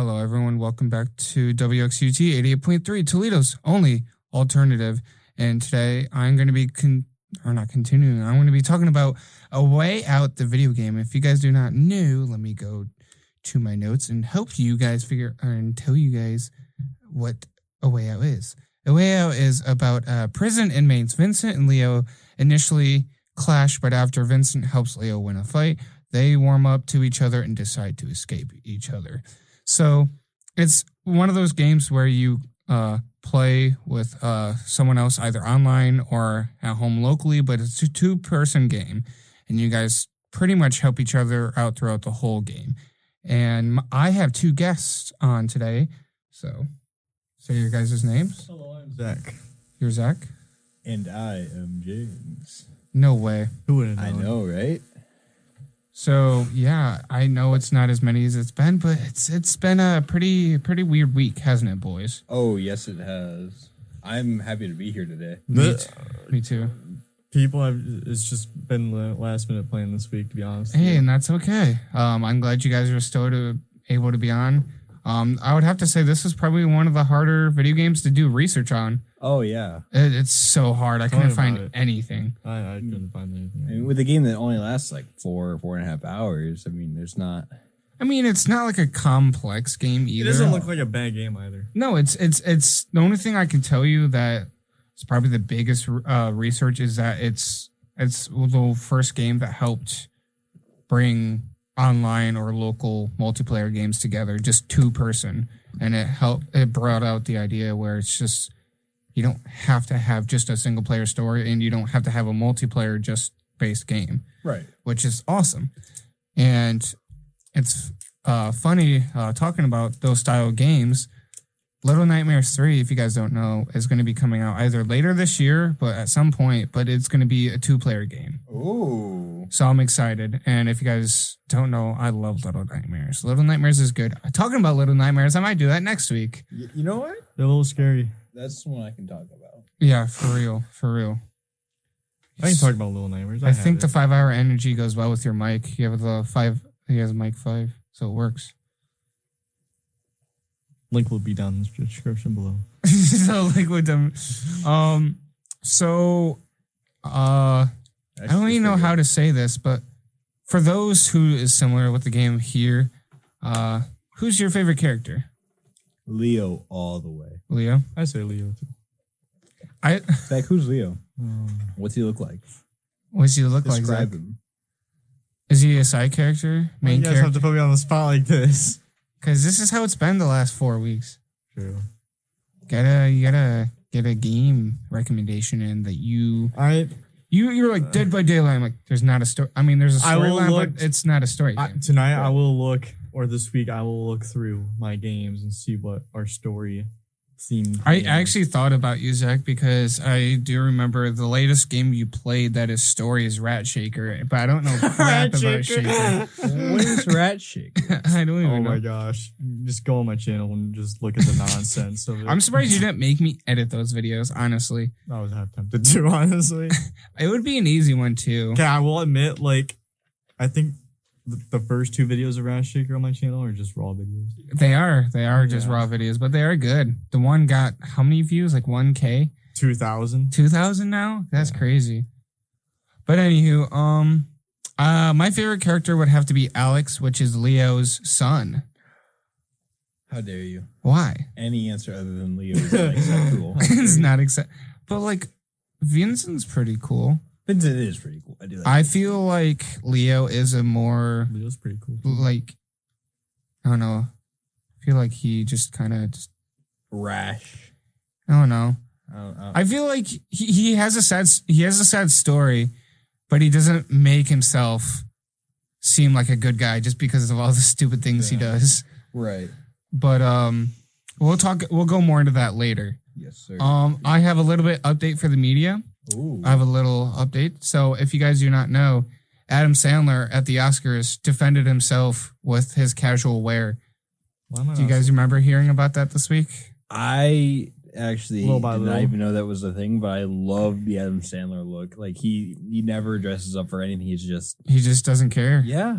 Hello, everyone. Welcome back to WXUT 88.3, Toledo's only alternative. And today I'm going to be I'm going to be talking about A Way Out, the video game. If you guys do not know, let me go to my notes and help you guys and tell you guys what A Way Out is. A Way Out is about prison inmates. Vincent and Leo initially clash, but after Vincent helps Leo win a fight, they warm up to each other and decide to escape each other. So it's one of those games where you play with someone else either online or at home locally, but it's a two-person game, and you guys pretty much help each other out throughout the whole game. And I have two guests on today, so say your guys' names. Hello, I'm Zach. You're Zach? And I am James. No way. Who would have known? I know, right? So, yeah, I know it's not as many as it's been, but it's been a pretty weird week, hasn't it, boys? Oh, yes, it has. I'm happy to be here today. Me too. It's just been last minute plan this week, to be honest. Hey, and that's okay. I'm glad you guys are still able to be on. I would have to say this is probably one of the harder video games to do research on. Oh, yeah. It's so hard. I couldn't find anything. I couldn't find anything. I mean, with a game that only lasts like 4.5 hours, I mean, there's not... I mean, it's not like a complex game either. It doesn't look like a bad game either. No, it's the only thing I can tell you that is probably the biggest research is that it's the first game that helped bring online or local multiplayer games together, just two-person, and it brought out the idea where it's just you don't have to have just a single player story, and you don't have to have a multiplayer just based game, right? Which is awesome. And it's funny talking about those style of games. Little Nightmares 3, if you guys don't know, is going to be coming out either later this year, but at some point, but it's going to be a two-player game. Ooh. So I'm excited. And if you guys don't know, I love Little Nightmares. Little Nightmares is good. Talking about Little Nightmares, I might do that next week. You know what? They're a little scary. That's one I can talk about. Yeah, for real. For real. I can talk about Little Nightmares. I think the 5-hour energy goes well with your mic. He has a mic 5, so it works. Link will be down in the description below. So link with them. I don't even know how to say this, but for those who is similar with the game here, who's your favorite character? Leo all the way. Leo? I say Leo too. Like, who's Leo? What's he look like? What's he look Describe like? him. Is he a side character? Main character? You guys have to put me on the spot like this. Because this is how it's been the last 4 weeks. True. You gotta get a game recommendation in that you... You're like Dead by Daylight. I'm like, there's not a story. I mean, there's a storyline, but it's not a story game. Tonight I will look, or this week I will look through my games and see what our story theme. I actually thought about you, Zach, because I do remember the latest game you played that is story is Rat Shaker, but I don't know crap about Shaker. What is Rat Shaker? I don't even know. Oh my gosh. Just go on my channel and just look at the nonsense of it. I'm surprised you didn't make me edit those videos, honestly. I was half tempted to, honestly. It would be an easy one, too. Okay, I will admit, I think the first 2 videos of Rat Shaker on my channel are just raw videos. They are just raw videos, but they are good. The one got how many views? Like 1K? 2,000. 2,000 now? That's crazy. But anywho, my favorite character would have to be Alex, which is Leo's son. How dare you? Why? Any answer other than Leo is unacceptable. It's not acceptable. But Vincent's pretty cool. Vincent is pretty cool. I do. I feel like Leo is Leo's pretty cool. I don't know. I feel like he just kind of rash. I don't know. I feel like he has a sad story, but he doesn't make himself seem like a good guy just because of all the stupid things he does. Right. But we'll go more into that later. Yes, sir. I have a little bit update for the media. Ooh. I have a little update. So if you guys do not know, Adam Sandler at the Oscars defended himself with his casual wear. Do you guys remember hearing about that this week? I actually did not even know that was a thing, but I love the Adam Sandler look. Like he never dresses up for anything. He just doesn't care. Yeah.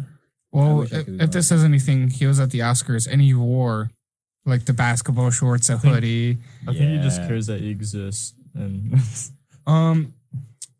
Well, if this says anything, he was at the Oscars and he wore like the basketball shorts, a hoodie. I think he just cares that he exists. And and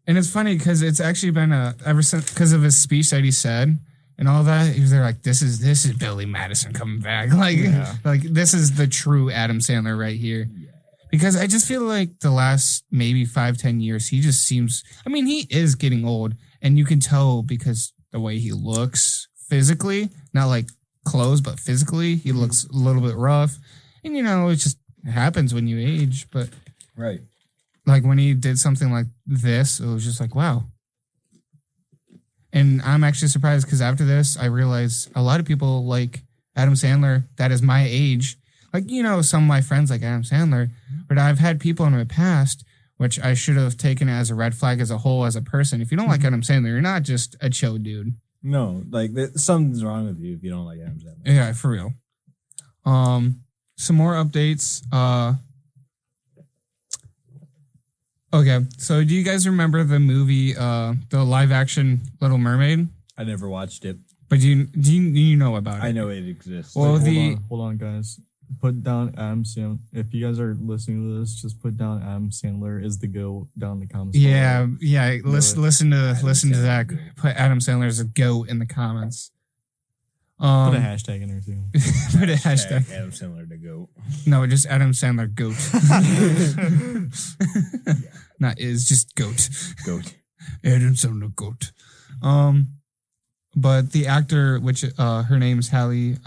it's funny because it's actually been ever since because of his speech that he said and all that. He was there like, this is Billy Madison coming back. Like, like this is the true Adam Sandler right here. Yeah. Because I just feel like the last maybe 5-10 years, he just seems. I mean, he is getting old, and you can tell because the way he looks physically, not like clothes, but physically, he looks a little bit rough. And it just happens when you age. But right. Like when he did something like this, it was just like, wow. And I'm actually surprised because after this, I realized a lot of people like Adam Sandler that is my age. Like, some of my friends like Adam Sandler, but I've had people in my past, which I should have taken as a red flag as a whole, as a person. If you don't like Adam Sandler, you're not just a chill dude. No, like something's wrong with you if you don't like Adam Sandler. Yeah, for real. Some more updates. Okay, so do you guys remember the movie, the live action Little Mermaid? I never watched it. But do you know about it? I know it exists. Well, hold on, guys. Put down Adam Sandler. If you guys are listening to this, just put down Adam Sandler is the GOAT down in the comments. Yeah. Listen to Zach. Put Adam Sandler as a GOAT in the comments. Put a hashtag in there too. Put a hashtag. Adam Sandler to GOAT. No, just Adam Sandler GOAT. Not is, just GOAT. GOAT. Adam Sandler GOAT. But the actor, which her name's Haley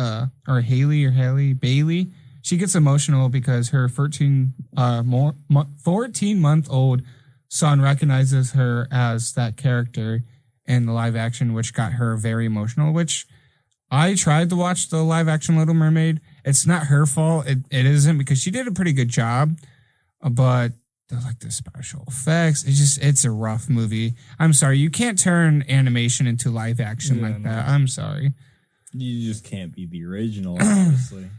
Bailey, she gets emotional because her 14-month-old son recognizes her as that character in the live action, which got her very emotional. Which I tried to watch the live action Little Mermaid. It's not her fault. It isn't, because she did a pretty good job, but the special effects. It's a rough movie. I'm sorry. You can't turn animation into live action like that. I'm sorry. You just can't be the original, obviously.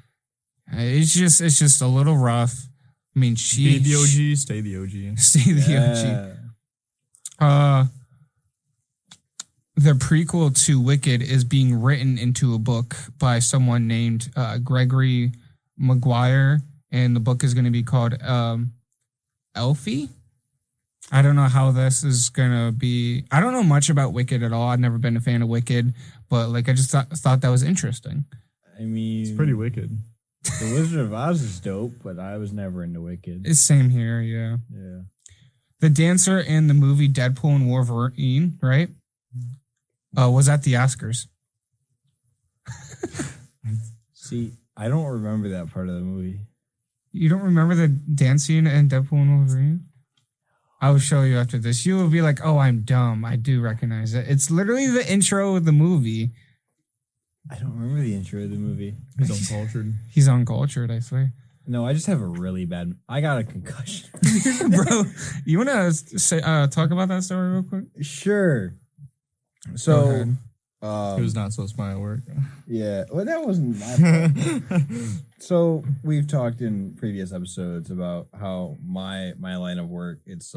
It's just a little rough. I mean, Be the OG, stay the OG. Stay the OG. The prequel to Wicked is being written into a book by someone named Gregory Maguire, and the book is going to be called Elfie. I don't know how this is gonna be. I don't know much about Wicked at all. I've never been a fan of Wicked, but I just thought that was interesting. I mean, it's pretty wicked. The Wizard of Oz is dope, but I was never into Wicked. It's same here, yeah. Yeah. The dancer in the movie Deadpool and Wolverine, right? Was at the Oscars. See, I don't remember that part of the movie. You don't remember the dance scene in Deadpool and Wolverine? I will show you after this. You will be like, oh, I'm dumb. I do recognize it. It's literally the intro of the movie. I don't remember the intro of the movie. He's uncultured. He's uncultured, I swear. No, I just have a really bad... I got a concussion. Bro, you want to talk about that story real quick? Sure. So... it was not so smart at work. Yeah, well, that wasn't my fault. So we've talked in previous episodes about how my line of work it's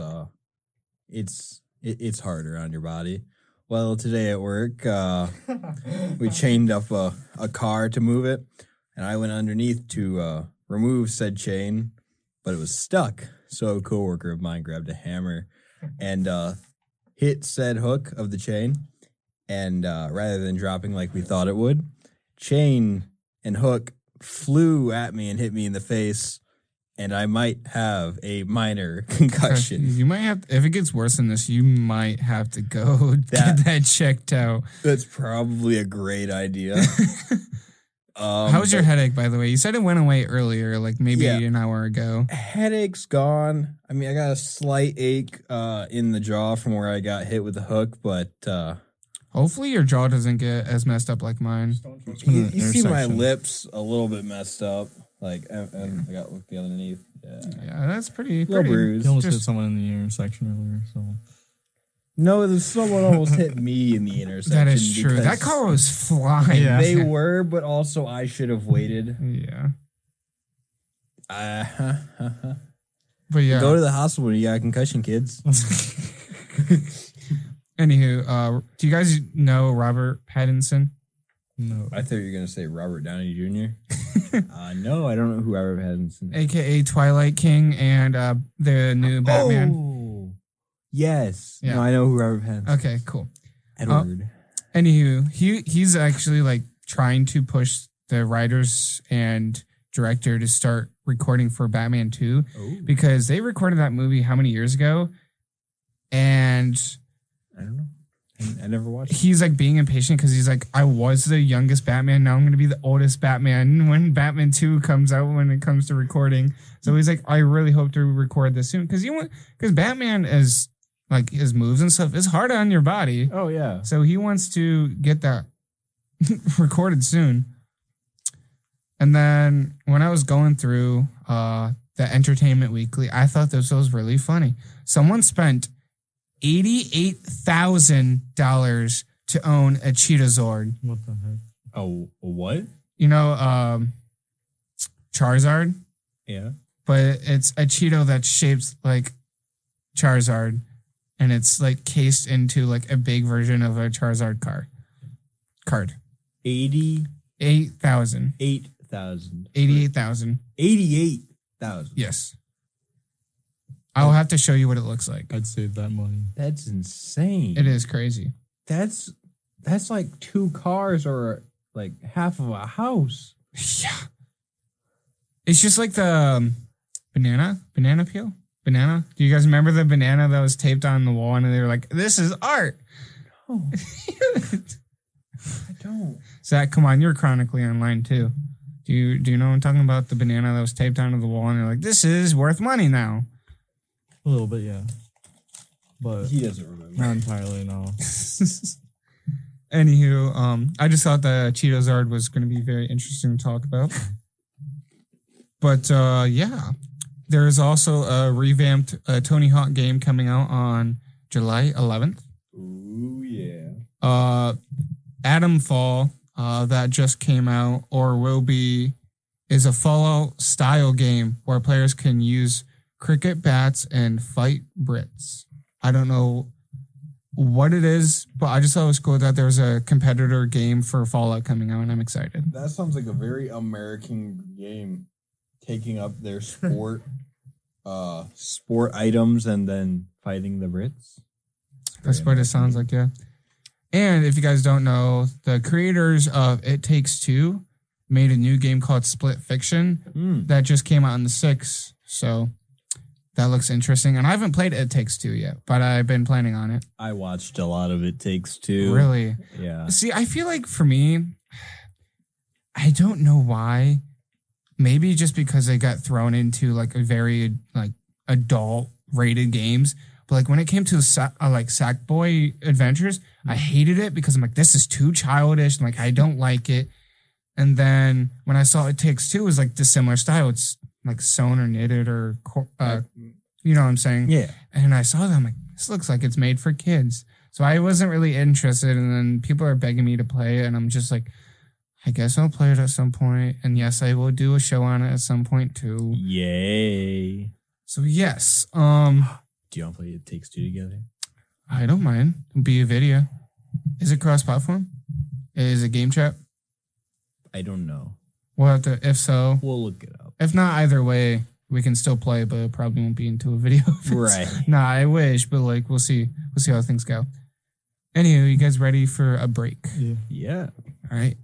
harder on your body. Well, today at work, we chained up a car to move it, and I went underneath to remove said chain, but it was stuck. So a coworker of mine grabbed a hammer and hit said hook of the chain. And rather than dropping like we thought it would, chain and hook flew at me and hit me in the face, and I might have a minor concussion. You might have, if it gets worse than this, you might have to go get that checked out. That's probably a great idea. How was your headache, by the way? You said it went away earlier, maybe an hour ago. Headache's gone. I mean, I got a slight ache in the jaw from where I got hit with the hook, but... hopefully your jaw doesn't get as messed up like mine. You see my lips a little bit messed up. And I got looked the underneath. Yeah, that's pretty bruised. You almost hit someone in the intersection earlier, so... No, someone almost hit me in the intersection. That is true. That car was flying. Yeah. They were, but also I should have waited. Yeah. But yeah. Go to the hospital when you got a concussion, kids. Anywho, do you guys know Robert Pattinson? No. I thought you were going to say Robert Downey Jr. No, I don't know who Robert Pattinson is. AKA Twilight King and the new Batman. Oh, yes. Yeah. No, I know who Robert Pattinson is. Okay, cool. Edward. Anywho, he's actually like trying to push the writers and director to start recording for Batman 2 because they recorded that movie how many years ago? And I don't know. I never watched it. He's like being impatient because he's like, I was the youngest Batman. Now I'm going to be the oldest Batman when Batman 2 comes out when it comes to recording. So he's like, I really hope to record this soon because Batman is like his moves and stuff is hard on your body. Oh, yeah. So he wants to get that recorded soon. And then when I was going through the Entertainment Weekly, I thought this was really funny. Someone spent $88,000 to own a Cheetazord. What the heck? Oh, what? You know, Charizard? Yeah. But it's a Cheeto that's shaped like Charizard. And it's like cased into like a big version of a Charizard card. 88,000. 88,000. 88,000. Yes. I'll have to show you what it looks like. I'd save that money. That's insane. It is crazy. That's like 2 cars or like half of a house. Yeah. It's just like the banana peel. Banana. Do you guys remember the banana that was taped on the wall and they were like, this is art? No. I don't. Zach, come on. You're chronically online too. Do you know what I'm talking about? The banana that was taped onto the wall and they're like, this is worth money now. A little bit, yeah. But He doesn't remember. not entirely, no. Anywho, I just thought the Cheetazard was going to be very interesting to talk about. But yeah, there is also a revamped Tony Hawk game coming out on July 11th. Ooh, yeah. Atomfall, that just came out or will be, is a Fallout style game where players can use cricket bats and fight Brits. I don't know what it is, but I just thought it was cool that there's a competitor game for Fallout coming out, and I'm excited. That sounds like a very American game, taking up their sport items and then fighting the Brits. That's what it sounds like, yeah. And if you guys don't know, the creators of It Takes Two made a new game called Split Fiction that just came out on the 6th. So that looks interesting. And I haven't played It Takes Two yet, but I've been planning on it. I watched a lot of It Takes Two. Really? Yeah. See, I feel like for me, I don't know why. Maybe just because they got thrown into like a very like adult rated games. But like when it came to like Sackboy Adventures, I hated it because I'm like, this is too childish. And like, I don't like it. And then when I saw It Takes Two, it was like the similar style. It's like sewn or knitted or, you know what I'm saying? Yeah. And I saw that, I'm like, this looks like it's made for kids. So I wasn't really interested. And then people are begging me to play it. And I'm just like, I guess I'll play it at some point. And yes, I will do a show on it at some point too. Yay. So yes. Do you want to play It Takes Two together? I don't mind. It'll be a video. Is it cross-platform? Is it game chat? I don't know. We'll have to, if so. We'll look it up. If not, either way, we can still play, but it probably won't be into a video. Right. Nah, I wish, but like, we'll see. We'll see how things go. Anywho, you guys ready for a break? Yeah. All right.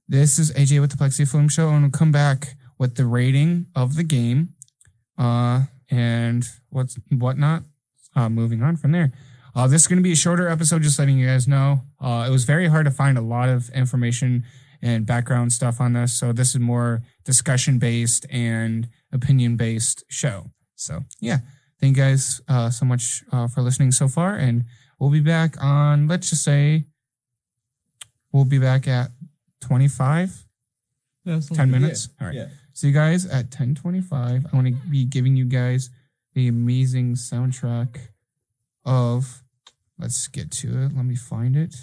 This is AJ with the Plexi Film Show, and we'll come back with the rating of the game, and whatnot. Moving on from there. This is going to be a shorter episode, just letting you guys know. It was very hard to find a lot of information and background stuff on this, so this is more discussion-based and opinion-based show. So, yeah. Thank you guys so much for listening so far, and we'll be back on, let's just say, we'll be back at 25? Yeah, 10 minutes? Yeah. All right. Yeah. See you guys at 10:25. I want to be giving you guys the amazing soundtrack of, let's get to it. Let me find it.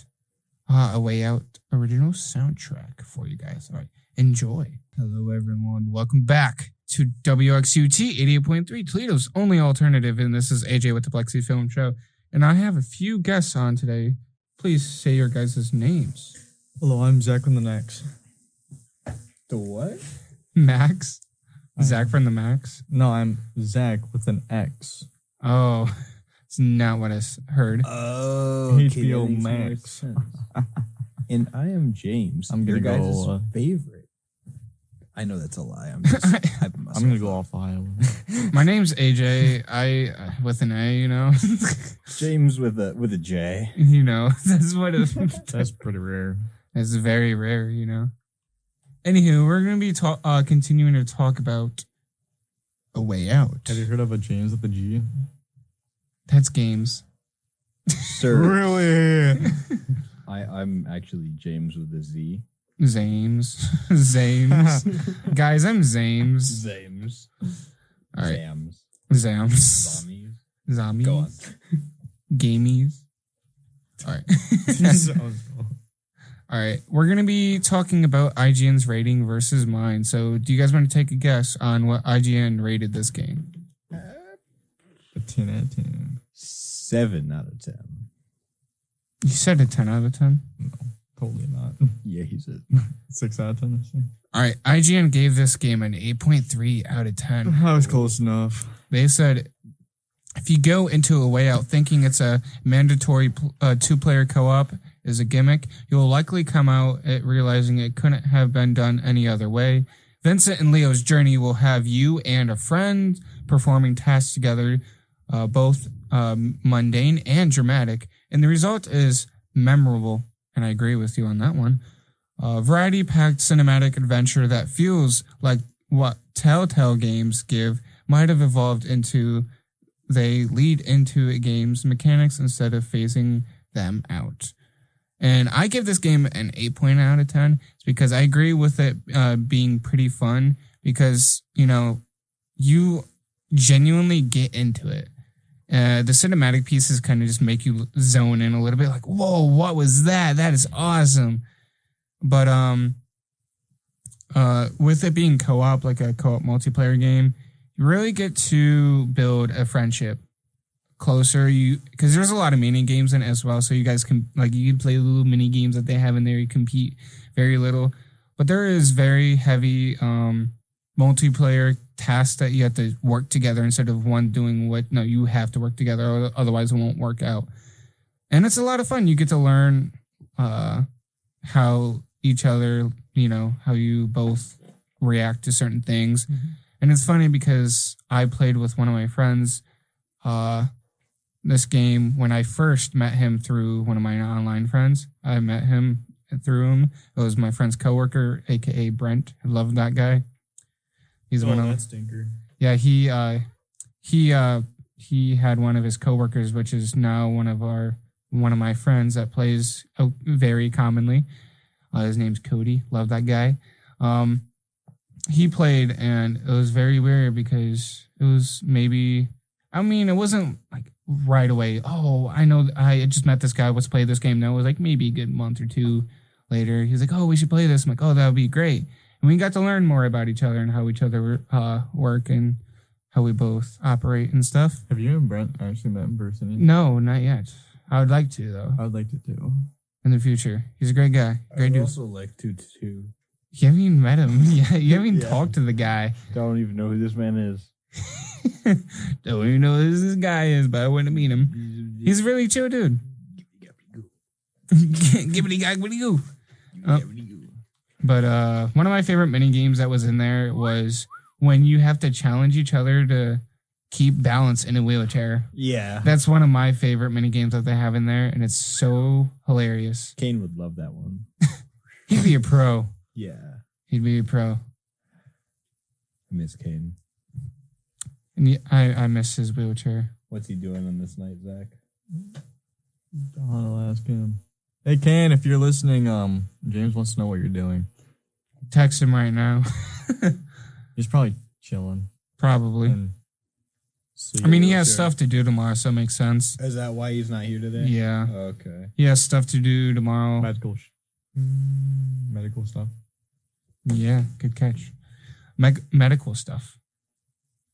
A Way Out original soundtrack for you guys. All right. Enjoy. Hello, everyone. Welcome back to WXUT 88.3, Toledo's only alternative. And this is AJ with the Plexi Film Show. And I have a few guests on today. Please say your guys' names. Hello, I'm Zach from the Max. The what? Max? Zach from the Max? No, I'm Zach with an X. Oh, it's not what I heard. Oh, HBO that makes more Max. sense. And I am James. I'm your gonna guys' go, favorite. I know that's a lie. I'm just hyping myself I'm gonna go up. off the highway. My name's AJ. I with an A, you know. James with a J. You know, that's what it That's pretty rare. It's very rare, you know. Anywho, we're gonna be continuing to talk about A Way Out. Have you heard of a James with a G? That's games. Sir, Really? I'm actually James with a Z. Zames. Zames. Guys, I'm Zames. Zames. All right. Zams. Zams. Zombies. Zombies. Go on. Gamies. All right. All right. We're going to be talking about IGN's rating versus mine. So, do you guys want to take a guess on what IGN rated this game? A 10 out of 10. 7 out of 10. You said a 10 out of 10? Totally not. Yeah, he said. 6 out of 10. I think. All right. IGN gave this game an 8.3 out of 10. That was close enough. They said if you go into A Way Out thinking it's a mandatory 2-player co-op is a gimmick, you'll likely come out at realizing it couldn't have been done any other way. Vincent and Leo's journey will have you and a friend performing tasks together, both mundane and dramatic, and the result is memorable, and I agree with you on that one. Variety-packed cinematic adventure that feels like what Telltale games give might have evolved into they lead into a game's mechanics instead of phasing them out. And I give this game an 8 out of 10. It's because I agree with it being pretty fun because, you know, you genuinely get into it. The cinematic pieces kind of just make you zone in a little bit like, whoa, what was that? That is awesome. But with it being co-op, like a co-op multiplayer game, you really get to build a friendship closer. Because there's a lot of mini games in it as well, so you guys can you can play little mini games that they have in there. You compete very little, but there is very heavy multiplayer tasks that you have to work together instead of one doing what. No, you have to work together, otherwise it won't work out. And it's a lot of fun. You get to learn how each other, you know, how you both react to certain things. Mm-hmm. And it's funny because I played with one of my friends this game when I first met him through one of my online friends. I met him through him. It was my friend's coworker, aka Brent. I love that guy. He's one of that stinker. Yeah, he had one of his coworkers, which is now one of my friends that plays very commonly. His name's Cody. Love that guy. He played, and it was very weird because it was maybe, I mean, it wasn't like right away. Oh, I know, I just met this guy. Let's play this game. No, it was like maybe a good month or two later. He's like, oh, we should play this. I'm like, oh, that would be great. And we got to learn more about each other and how each other work and how we both operate and stuff. Have you and Brent actually met in person yet? No, not yet. I would like to, though. I would like to too. In the future. He's a great guy. Great dude. I also like to. You haven't even met him. Yeah, you haven't even talked to the guy. Don't even know who this man is. Don't even know who this guy is, but I want to meet him. He's a really chill dude. Gibbity gabbity goo. But one of my favorite mini games that was in there was when you have to challenge each other to keep balance in a wheelchair. Yeah. That's one of my favorite mini games that they have in there, and it's so hilarious. Kane would love that one. He'd be a pro. Yeah. He'd be a pro. I miss Kane. And I miss his wheelchair. What's he doing on this night, Zach? I'll ask him. Hey, Kane, if you're listening, James wants to know what you're doing. Text him right now. He's probably chilling. Probably. I mean, he has stuff to do tomorrow, so it makes sense. Is that why he's not here today? Yeah. Okay. He has stuff to do tomorrow. Medical stuff. Yeah, good catch. Medical stuff.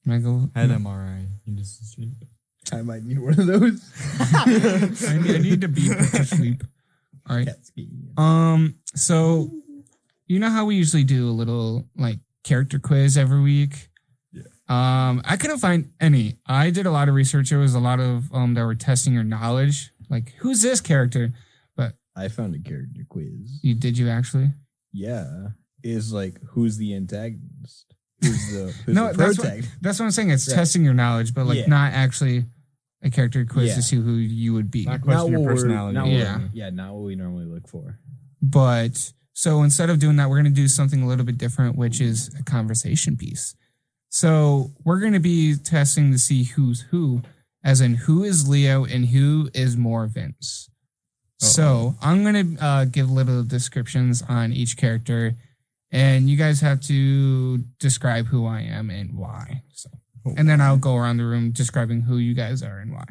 Had MRI. You just sleep. I might need one of those. I need to be put to sleep. All right. Cat ski. So you know how we usually do a little like character quiz every week? Yeah. I couldn't find any. I did a lot of research. There was a lot of that were testing your knowledge. Like, who's this character? But I found a character quiz. did you actually? Yeah. Is like, who's the antagonist? Who's No, the that's protagonist? That's what I'm saying. It's Right. testing your knowledge, but like Yeah. not actually a character quiz Yeah. to see who you would be. Not question your personality. Not what we normally look for. But so instead of doing that, we're going to do something a little bit different, which is a conversation piece. So we're going to be testing to see who's who, as in who is Leo and who is more Vince. So I'm going to give little descriptions on each character, and you guys have to describe who I am and why. So, and then I'll go around the room describing who you guys are and why.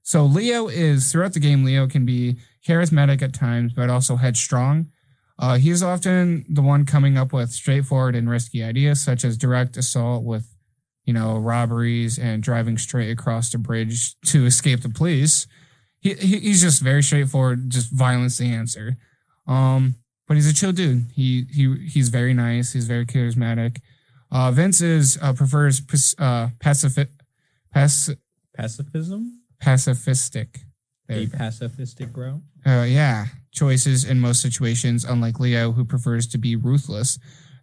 So Leo is, throughout the game, Leo can be charismatic at times, but also headstrong. He is often the one coming up with straightforward and risky ideas, such as direct assault with, robberies and driving straight across the bridge to escape the police. He's just very straightforward, just violence the answer. But he's a chill dude. He's very nice. He's very charismatic. Vince prefers pacifistic. Pacifism? There A you go. pacifistic route? Yeah, choices in most situations, unlike Leo, who prefers to be ruthless.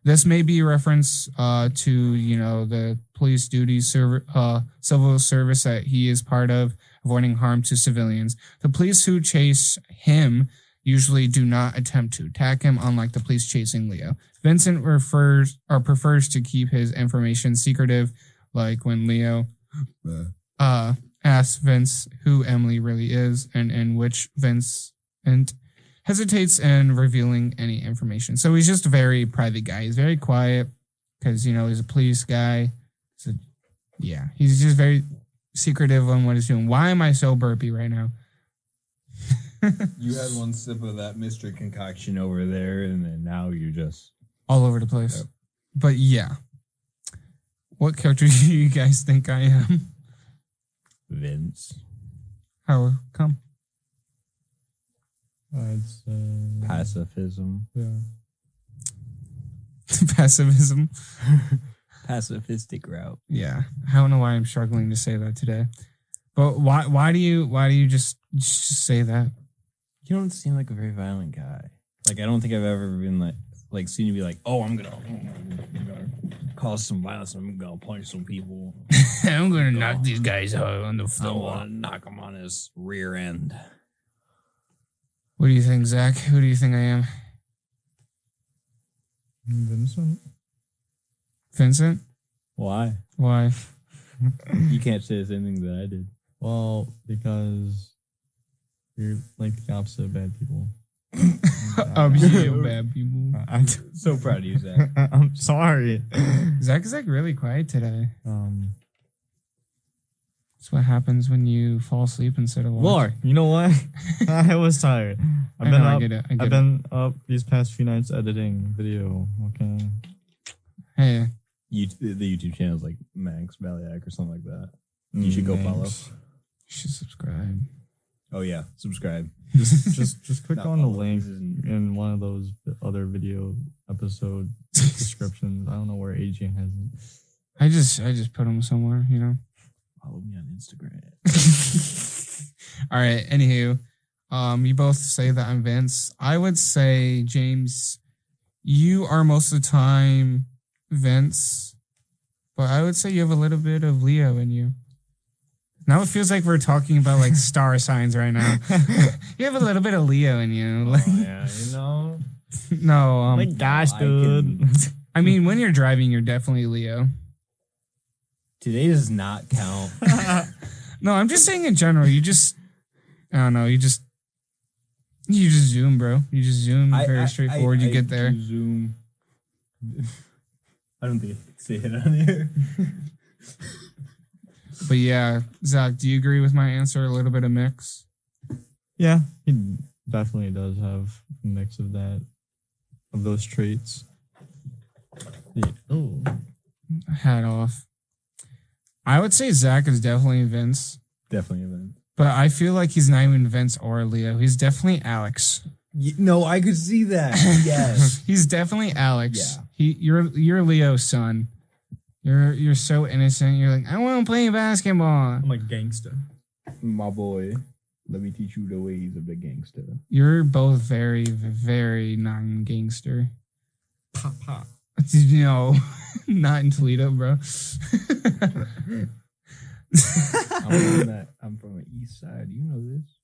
This may be a reference to, the police duty civil service that he is part of, avoiding harm to civilians. The police who chase him usually do not attempt to attack him, unlike the police chasing Leo. Vincent prefers to keep his information secretive, like when Leo asks Vince who Emily really is, and in which Vincent hesitates in revealing any information. So he's just a very private guy. He's very quiet because, he's a police guy. He's just very secretive on what he's doing. Why am I so burpy right now? You had one sip of that mystery concoction over there, and then now you're just all over the place. Yep. But yeah. What character do you guys think I am? Vince. How come? I'd say Pacifism. yeah. Pacifism. Pacifistic route. Yeah. I don't know why I'm struggling to say that today. But why do you just say that? You don't seem like a very violent guy. Like, I don't think I've ever been like seen you be like, oh, I'm gonna cause some violence. I'm gonna punch some people. I'm gonna knock these guys out on the I floor. want to knock him on his rear end. What do you think, Zach? Who do you think I am? Vincent. Vincent? Why? Why? You can't say the same thing that I did. Well, because you're like the opposite of bad people. Bad people. I'm So proud of you, Zach. I'm sorry. Zach is like really quiet today. Um, That's what happens when you fall asleep instead of watching. Lord, you know what? I was tired. I know, I get it. I've been up these past few nights editing video. Okay. Hey, The YouTube channel is like Max Valiak or something like that. You should go follow. you should subscribe. Oh yeah, subscribe. Just click Not on the follow, link this isn't- in one of those other video episode descriptions. I don't know where AJ has it. I just put them somewhere, Follow me on Instagram. All right. Anywho, you both say that I'm Vince. I would say, James, you are most of the time Vince, but I would say you have a little bit of Leo in you. Now it feels like we're talking about like star signs right now. You have a little bit of Leo in you. Like, Yeah, no, My gosh, I dude. I mean, when you're driving, you're definitely Leo. today does not count. No, I'm just saying in general. I don't know. You just zoom, bro. You just zoom very straightforward. You get there. Zoom. I don't think I can say it on here. But yeah, Zach, do you agree with my answer? A little bit of mix. Yeah, he definitely does have a mix of those traits. Yeah. Oh, Hat off. I would say Zach is definitely Vince, Definitely event. but I feel like he's not even Vince or Leo. He's definitely Alex. No, I could see that. Yes. He's definitely Alex. Yeah. You're Leo's son. You're so innocent. You're like, I want to play basketball. I'm a gangster. My boy, let me teach you the ways of the gangster. You're both very, very non-gangster. Pop, pop. No, not in Toledo, bro. I'm from the east side. You know this.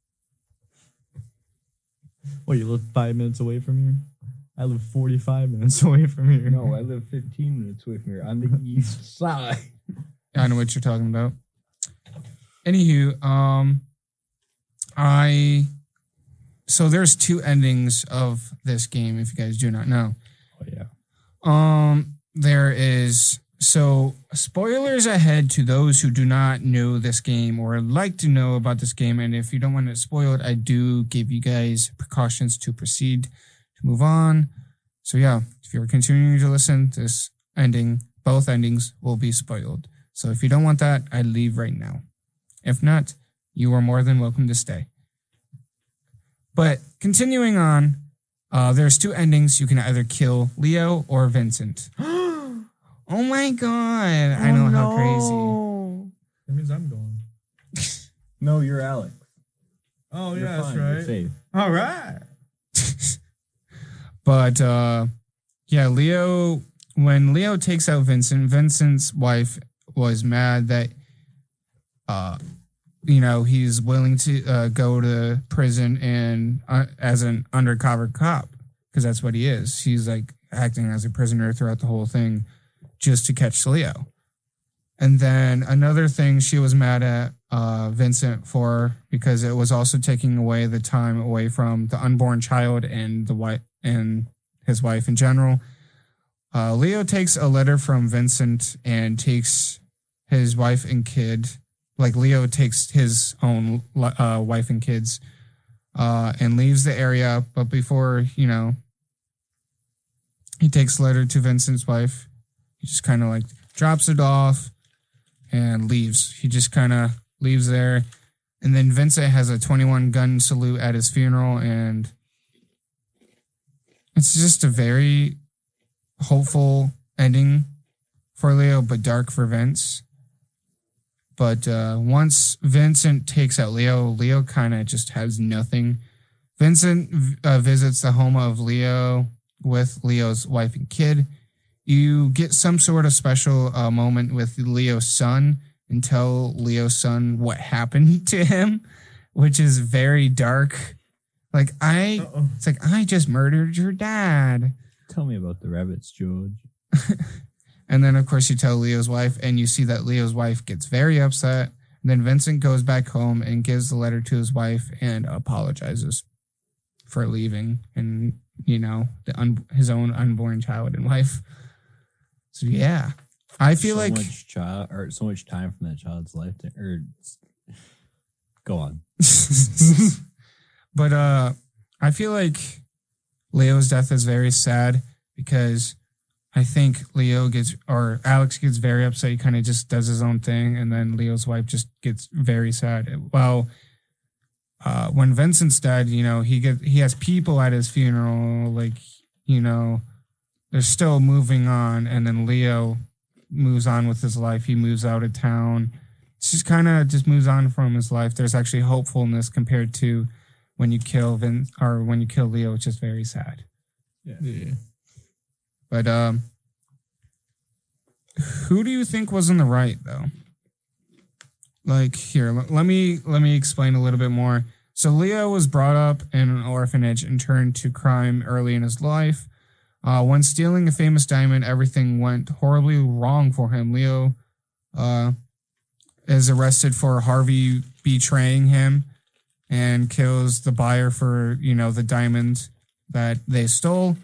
Well, you live 5 minutes away from here? I live 45 minutes away from here. No, I live 15 minutes away from here on the east side. I know what you're talking about. Anywho, so there's 2 endings of this game, if you guys do not know. Oh yeah. There is, so spoilers ahead to those who do not know this game or like to know about this game. And if you don't want it spoiled, I do give you guys precautions to proceed to move on. So yeah, if you're continuing to listen, this ending, both endings will be spoiled. So if you don't want that, I'd leave right now. If not, you are more than welcome to stay. But continuing on, there's 2 endings. You can either kill Leo or Vincent. Oh my god. I know how crazy. That means I'm going. No, you're Alex. Oh, You're yeah, fine. that's You're right. safe. All right. But yeah, Leo, when Leo takes out Vincent, Vincent's wife was mad that he's willing to go to prison and as an undercover cop, because that's what he is. He's like acting as a prisoner throughout the whole thing just to catch Leo. And then another thing she was mad at Vincent for, because it was also taking away the time away from the unborn child and the wife and his wife in general. Leo takes a letter from Vincent and takes his wife and kid. Like Leo takes his own wife and kids and leaves the area. But before, he takes the letter to Vincent's wife, he just kind of like drops it off and leaves. He just kind of leaves there. And then Vincent has a 21 gun salute at his funeral. And it's just a very hopeful ending for Leo, but dark for Vince. But once Vincent takes out Leo, Leo kind of just has nothing. Vincent visits the home of Leo with Leo's wife and kid. You get some sort of special moment with Leo's son and tell Leo's son what happened to him, which is very dark. Like, it's like, I just murdered your dad. Tell me about the rabbits, George. And then, of course, you tell Leo's wife, and you see that Leo's wife gets very upset. And then Vincent goes back home and gives the letter to his wife and apologizes for leaving and, his own unborn child and wife. So, yeah. I feel so like... so much time from that child's life. Go on. But I feel like Leo's death is very sad because... I think Alex gets very upset. He kind of just does his own thing. And then Leo's wife just gets very sad. Well, when Vincent's dead, he has people at his funeral. Like, they're still moving on. And then Leo moves on with his life. He moves out of town. It's just kind of just moves on from his life. There's actually hopefulness compared to when you kill when you kill Leo. It's just very sad. Yeah. But who do you think was in the right, though? Like, here, let me explain a little bit more. So Leo was brought up in an orphanage and turned to crime early in his life. When stealing a famous diamond, everything went horribly wrong for him. Leo is arrested for Harvey betraying him and kills the buyer for, the diamond that they stole.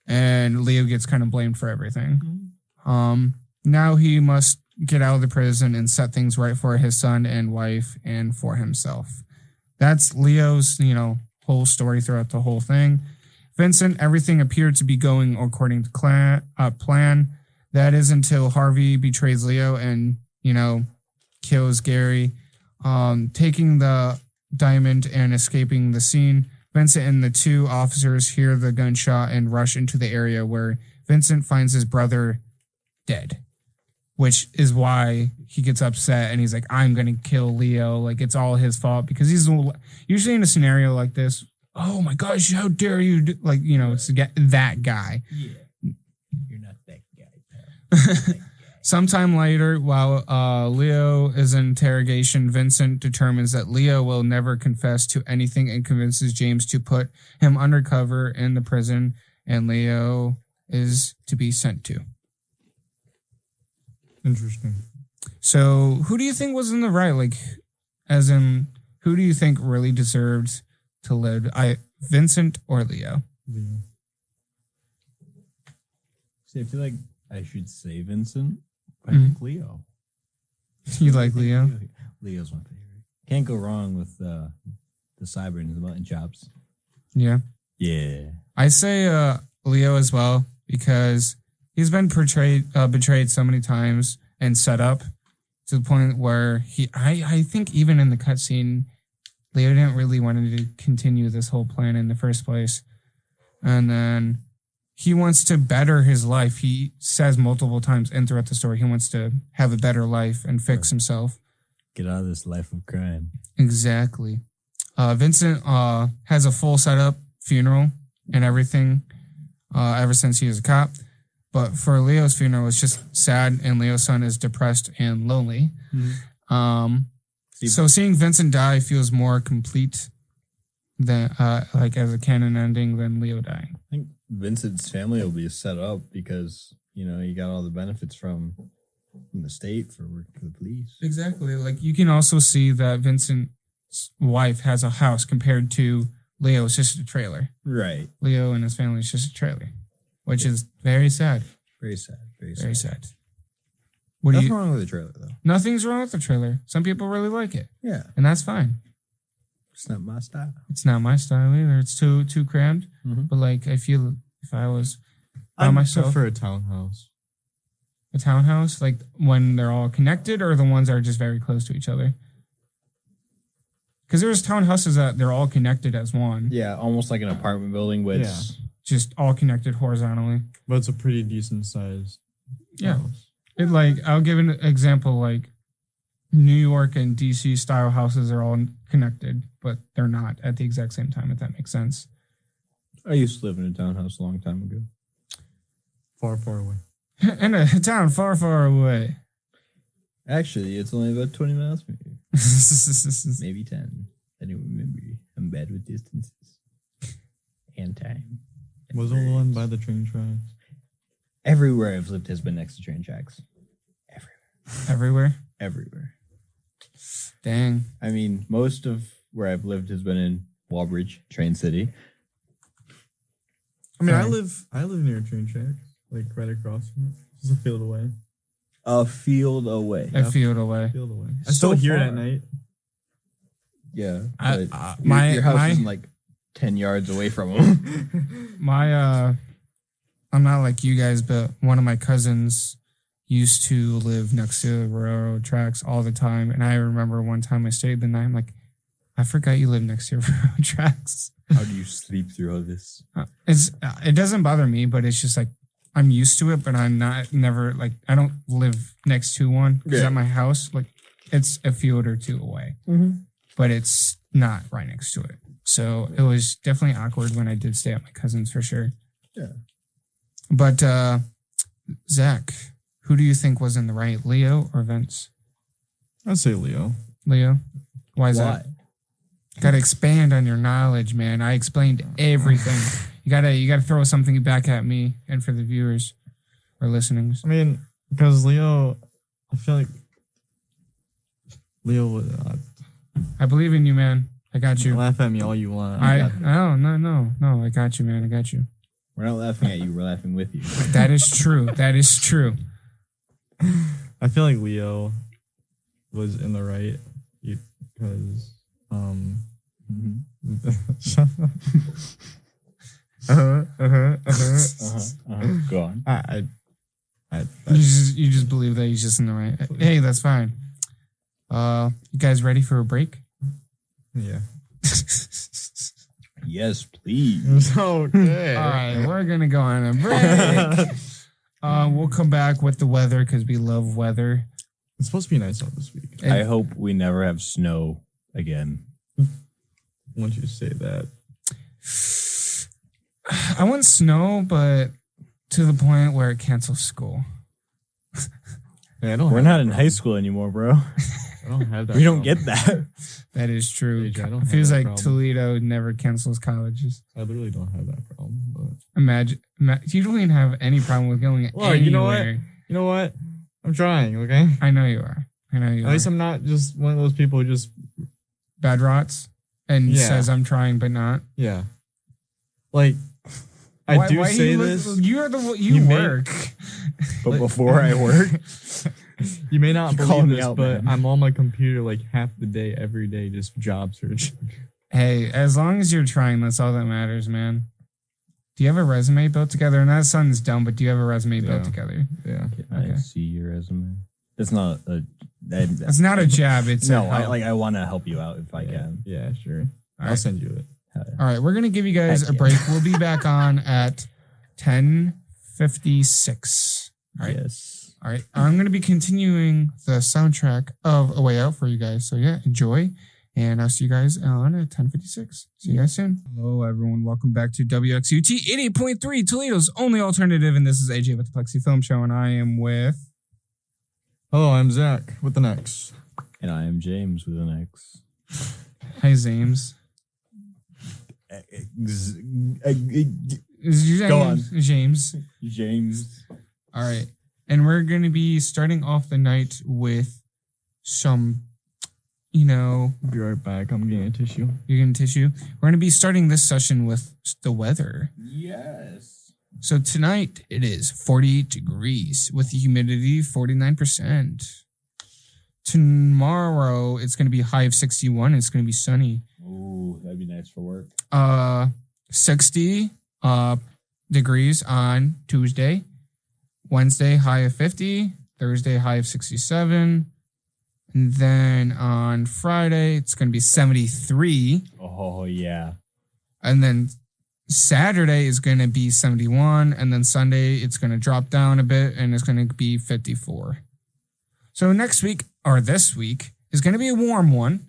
And Leo gets kind of blamed for everything. Now he must get out of the prison and set things right for his son and wife and for himself. That's Leo's, whole story throughout the whole thing. Vincent, everything appeared to be going according to plan. That is until Harvey betrays Leo and, kills Gary. Taking the diamond and escaping the scene, Vincent and the two officers hear the gunshot and rush into the area where Vincent finds his brother dead, which is why he gets upset and he's like, I'm going to kill Leo. Like, it's all his fault because he's usually in a scenario like this. Oh my gosh, how dare you? Like, you know, it's that guy. Yeah. You're not that guy. Sometime later, while Leo is in interrogation, Vincent determines that Leo will never confess to anything and convinces James to put him undercover in the prison, and Leo is to be sent to. Interesting. So, who do you think was in the right? Like, as in, who do you think really deserved to live? Vincent or Leo? Yeah. See, I feel like I should say Vincent, but I think Leo. You like Leo? Leo's my favorite. Can't go wrong with the cyber and the mutton chops. Yeah. Yeah. I say Leo as well because he's been betrayed so many times and set up to the point where I think even in the cutscene, Leo didn't really want to continue this whole plan in the first place. And then he wants to better his life. He says multiple times and throughout the story, he wants to have a better life and fix himself. Get out of this life of crime. Exactly. Vincent has a full setup, funeral, and everything ever since he was a cop. But for Leo's funeral, it's just sad, and Leo's son is depressed and lonely. Mm-hmm. So seeing Vincent die feels more complete than like as a canon ending than Leo dying. I think Vincent's family will be set up because, you know, he got all the benefits from the state for working for the police. Exactly. Like you can also see that Vincent's wife has a house compared to Leo's just a trailer. Right. Leo and his family is just a trailer, which is very sad. Very sad. Very sad. Nothing wrong with the trailer, though. Nothing's wrong with the trailer. Some people really like it. Yeah. And that's fine. It's not my style. It's not my style either. It's too crammed. Mm-hmm. But like, I feel if I was by myself, prefer a townhouse. A townhouse, like when they're all connected, or the ones that are just very close to each other. Because there's townhouses that they're all connected as one. Yeah, almost like an apartment building, but it's just all connected horizontally. But it's a pretty decent size. Yeah. It I'll give an example, like New York and DC style houses are all connected, but they're not at the exact same time, if that makes sense. I used to live in a townhouse a long time ago. Far, far away. In a town far, far away. Actually, it's only about 20 miles from here. Maybe 10. I don't remember. I'm bad with distances. And time. And was the one by the train tracks? Everywhere I've lived has been next to train tracks. Everywhere? Everywhere. Dang. I mean, most of where I've lived has been in Wallbridge, Train City. I mean, I live near train tracks, like right across from it. Just a field away. A field away. A field away. I still hear it at night. Yeah. Your house isn't like 10 yards away from them. I'm not like you guys, but one of my cousins used to live next to railroad tracks all the time. And I remember one time I stayed the night. I'm like, I forgot you live next to railroad tracks. How do you sleep through all this? It doesn't bother me, but it's just like, I'm used to it, but I don't live next to one because at my house, like it's a field or two away, but it's not right next to it. So it was definitely awkward when I did stay at my cousin's for sure. Yeah. But Zach, who do you think was in the right, Leo or Vince? I'd say Leo. Leo? Why is that? Got to expand on your knowledge, man. I explained everything. You gotta throw something back at me and for the viewers or listenings. I mean, because Leo, I feel like Leo would. I believe in you, man. I got you. Laugh at me all you want. No. I got you, man. I got you. We're not laughing at you. We're laughing with you. That is true. That is true. I feel like Leo was in the right because Go on. You just believe that he's just in the right. Hey, that's fine. You guys ready for a break? Yeah. Yes, please. Okay. All right, we're gonna go on a break. We'll come back with the weather because we love weather. It's supposed to be nice out this week. I hope we never have snow again. Once you say that. I want snow, but to the point where it cancels school. Yeah, We're not in high school anymore, bro. I don't have that. We don't get that. That is true. AJ, I don't It have feels that like problem. Toledo never cancels colleges. I literally don't have that problem. But Imagine you don't even have any problem with going well, anywhere. you know what? I'm trying. Okay. I know you are. At least I'm not just one of those people who just Bad rots and Yeah. says I'm trying but not. yeah. Like I Why do say you this. You're the you You may- work. But before I work, You may not You call believe me this, out, but man. I'm on my computer like half the day, every day, just job search. Hey, as long as you're trying, that's all that matters, man. Do you have a resume built together? And that sounds dumb, but do you have a resume built Yeah. together? Yeah. can I Okay. see your resume? It's not a. It's not a jab. It's no. a I help. I want to help you out if I can. Yeah, sure. All I'll right. send you it. All right, we're gonna give you guys Heck a yeah. break. We'll be back on at 10:56. All right. Yes. All right, I'm going to be continuing the soundtrack of A Way Out for you guys. So yeah, enjoy, and I'll see you guys on at 10:56. See you guys soon. Hello, everyone. Welcome back to WXUT 88.3, Toledo's only alternative, and this is AJ with the Plexi Film Show, and I am with... Hello, I'm Zach with an X. And I am James with an X. Hi, James. Go on. James. James. All right, and we're going to be starting off the night with some, Be right back. I'm getting a tissue. you're getting tissue. We're going to be starting this session with the weather. Yes. So tonight it is 48 degrees with the humidity 49%. Tomorrow it's going to be high of 61. It's going to be sunny. Ooh, that'd be nice for work. 60 degrees on Tuesday. Wednesday high of 50. Thursday high of 67. And then on Friday it's going to be 73. Oh yeah. And then Saturday is going to be 71, and then Sunday it's going to drop down a bit, and it's going to be 54. So next week, or this week, is going to be a warm one,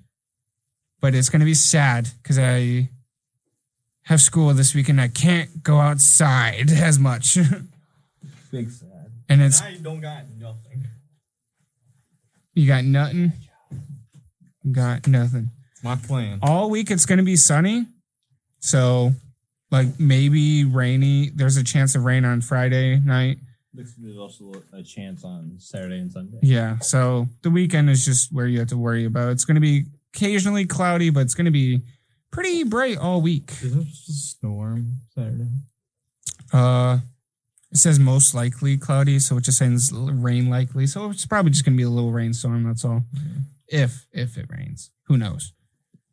but it's going to be sad because I have school this week and I can't go outside as much. Big sad. And it's, I don't got nothing. you got nothing? Got nothing. My plan. All week it's going to be sunny, so... like maybe rainy. There's a chance of rain on Friday night. There's also a chance on Saturday and Sunday. Yeah. So the weekend is just where you have to worry about. It's going to be occasionally cloudy, but it's going to be pretty bright all week. Isn't it just a storm Saturday? It says most likely cloudy, so it just says rain likely. So it's probably just going to be a little rainstorm. That's all. If it rains, who knows?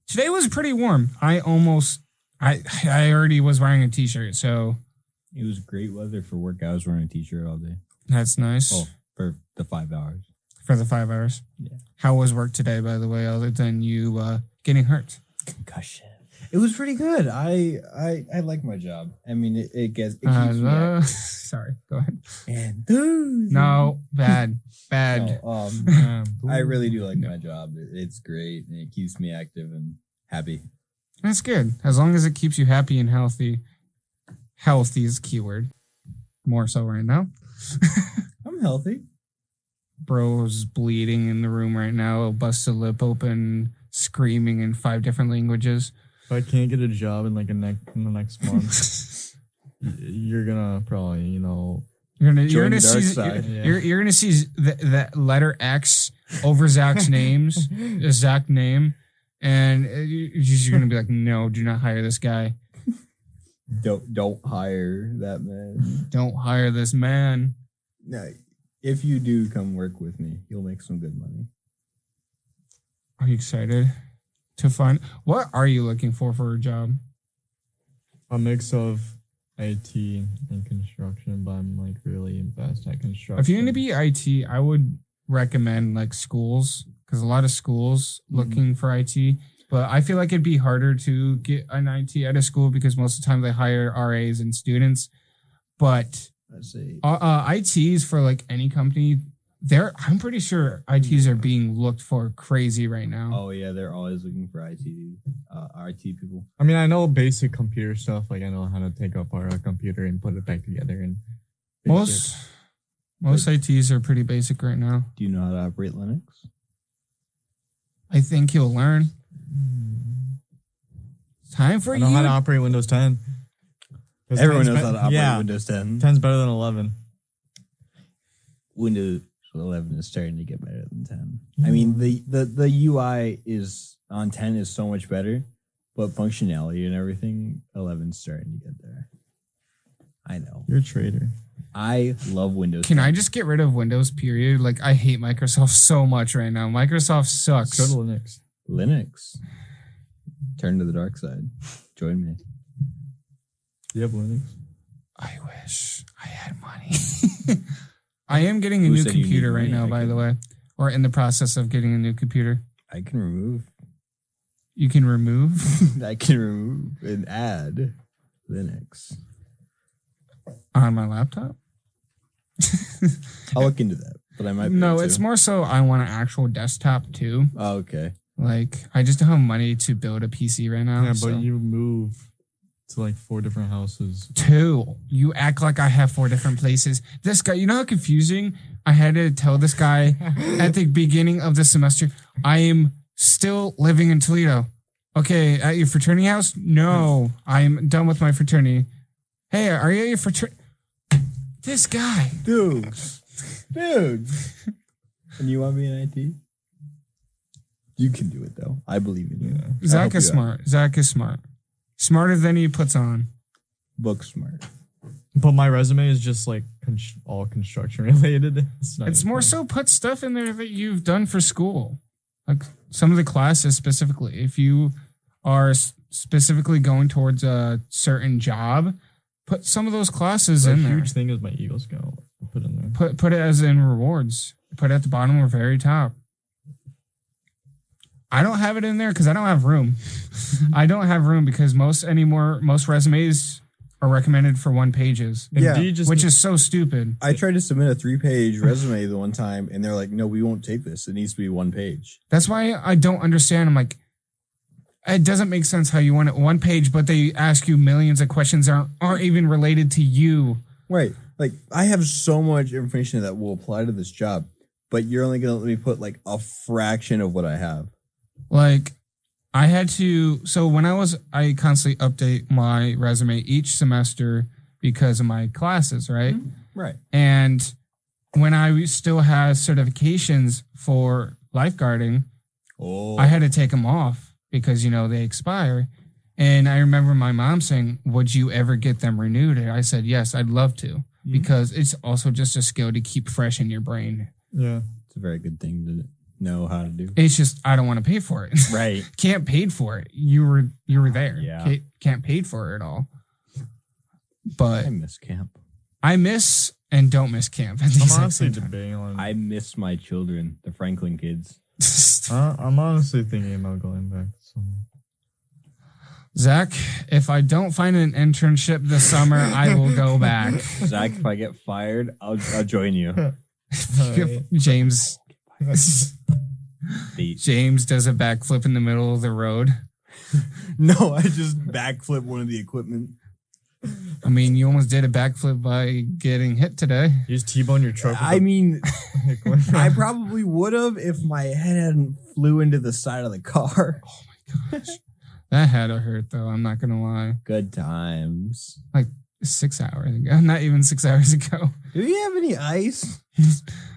Today was pretty warm. I already was wearing a t-shirt, so It was great weather for work. I was wearing a t-shirt all day. that's nice. Oh, for the 5 hours. For the 5 hours. Yeah. How was work today, by the way, other than you getting hurt? Concussion. It was pretty good. I like my job. I mean, it keeps me active. Sorry, go ahead. And No, bad. No, I really do like my job. It's great, and it keeps me active and happy. That's good. As long as it keeps you happy and healthy. Healthy is the keyword. More so right now. I'm healthy. Bro's bleeding in the room right now. Busted lip open, screaming in 5 different languages. If I can't get a job in like in the next month, you're gonna probably you're You're Join gonna the dark see side. you're gonna see that letter X over Zach's Zach name, and you're gonna be like, no, do not hire this guy. Don't hire that man. Don't hire this man. No, if you do come work with me, you'll make some good money. Are you excited to find? What are you looking for a job? a mix of IT and construction, but I'm like really best at construction. If you're going to be IT, I would recommend like schools, because a lot of schools looking for IT. But I feel like it'd be harder to get an IT at a school because most of the time they hire RAs and students. But Let's see. ITs for like any company, I'm pretty sure ITs are being looked for crazy right now. Oh yeah, they're always looking for IT people. I mean, I know basic computer stuff. Like I know how to take apart a computer and put it back together. And Most ITs are pretty basic right now. Do you know how to operate Linux? I think you'll learn. Time for I know how to operate Windows 10. Everyone knows how to operate Windows 10. 10's better than 11. Windows 11 is starting to get better than 10. I mean, the UI is on 10 is so much better, but functionality and everything, 11's starting to get there. I know. You're a traitor. I love Windows. Can I just get rid of Windows, period? Like, I hate Microsoft so much right now. Microsoft sucks. Go to Linux. Linux. Turn to the dark side. Join me. Do you have Linux? I wish I had money. I am getting a new computer right now, by the way. Or in the process of getting a new computer. I can remove. You can remove? I can remove and add Linux. On my laptop? I'll look into that, but I might be No, able it's to. more so I want an actual desktop too. Oh, okay. Like, I just don't have money to build a PC right now. Yeah, so. but you move to like 4 different houses. 2. You act like I have 4 different places. This guy, you know how confusing I had to tell this guy at the beginning of the semester? I am still living in Toledo. Okay, at your fraternity house? No, I'm done with my fraternity. Hey, are you at your fraternity? This guy. Dude. And you want me in IT? You can do it, though. I believe in you. Yeah. Zach is smart. Zach is smart. Smarter than he puts on. Book smart. But my resume is just like all construction related. It's more so put stuff in there that you've done for school. Like some of the classes specifically. If you are specifically going towards a certain job, put some of those classes in there. The huge thing is my Eagle Scout. Put in there. Put it as in rewards. Put it at the bottom or very top. I don't have it in there because I don't have room. I don't have room because most resumes are recommended for 1 pages. Yeah, which is so stupid. I tried to submit a 3-page resume the one time, and they're like, "No, we won't take this. It needs to be 1 page." That's why I don't understand. I'm like, it doesn't make sense how you want it 1 page, but they ask you millions of questions that aren't even related to you. Right. Like, I have so much information that will apply to this job, but you're only going to let me put like a fraction of what I have. Like, I had to, so when I constantly update my resume each semester because of my classes, right? Right. And when I still had certifications for lifeguarding, I had to take them off because, they expire. And I remember my mom saying, would you ever get them renewed? And I said, yes, I'd love to, because it's also just a skill to keep fresh in your brain. Yeah. It's a very good thing to know how to do. It's just, I don't want to pay for it. Right. Can't paid for it. You were there. Yeah. Can't paid for it at all. But I miss camp. I miss and don't miss camp. At the I'm exact honestly same time. debating on. I miss my children, the Franklin kids. I'm honestly thinking about going back to somewhere. Zach, if I don't find an internship this summer, I will go back. Zach, if I get fired, I'll join you. James does a backflip in the middle of the road. No, I just backflip one of the equipment. I mean, you almost did a backflip by getting hit today. You just T-bone your truck. I mean, I probably would have if my head hadn't flew into the side of the car. Oh my gosh. That had to hurt, though. I'm not going to lie. Good times. Like 6 hours ago. Not even 6 hours ago. Do you have any ice?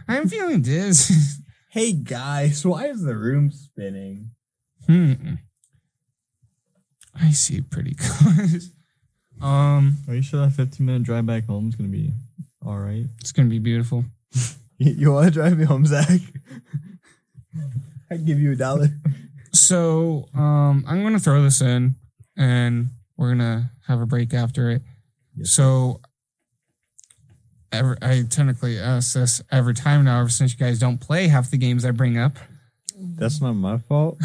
I'm feeling dizzy. Hey, guys, why is the room spinning? I see pretty good. Are you sure that 15-minute drive back home is going to be all right? It's going to be beautiful. You want to drive me home, Zach? I'd give you $1. So, I'm going to throw this in, and we're going to have a break after it. Yes. So, I technically ask this every time now, ever since you guys don't play half the games I bring up. That's not my fault.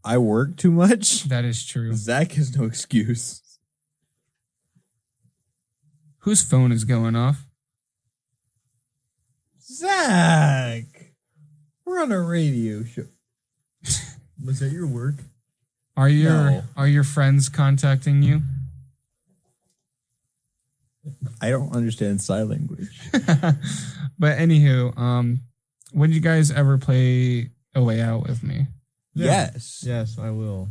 I work too much. That is true. Zach has no excuse. Whose phone is going off? Zach, we're on a radio show. Was that your work? Are No. your friends contacting you? I don't understand sign language. But anywho, would you guys ever play A Way Out with me? Yes. Yes, I will.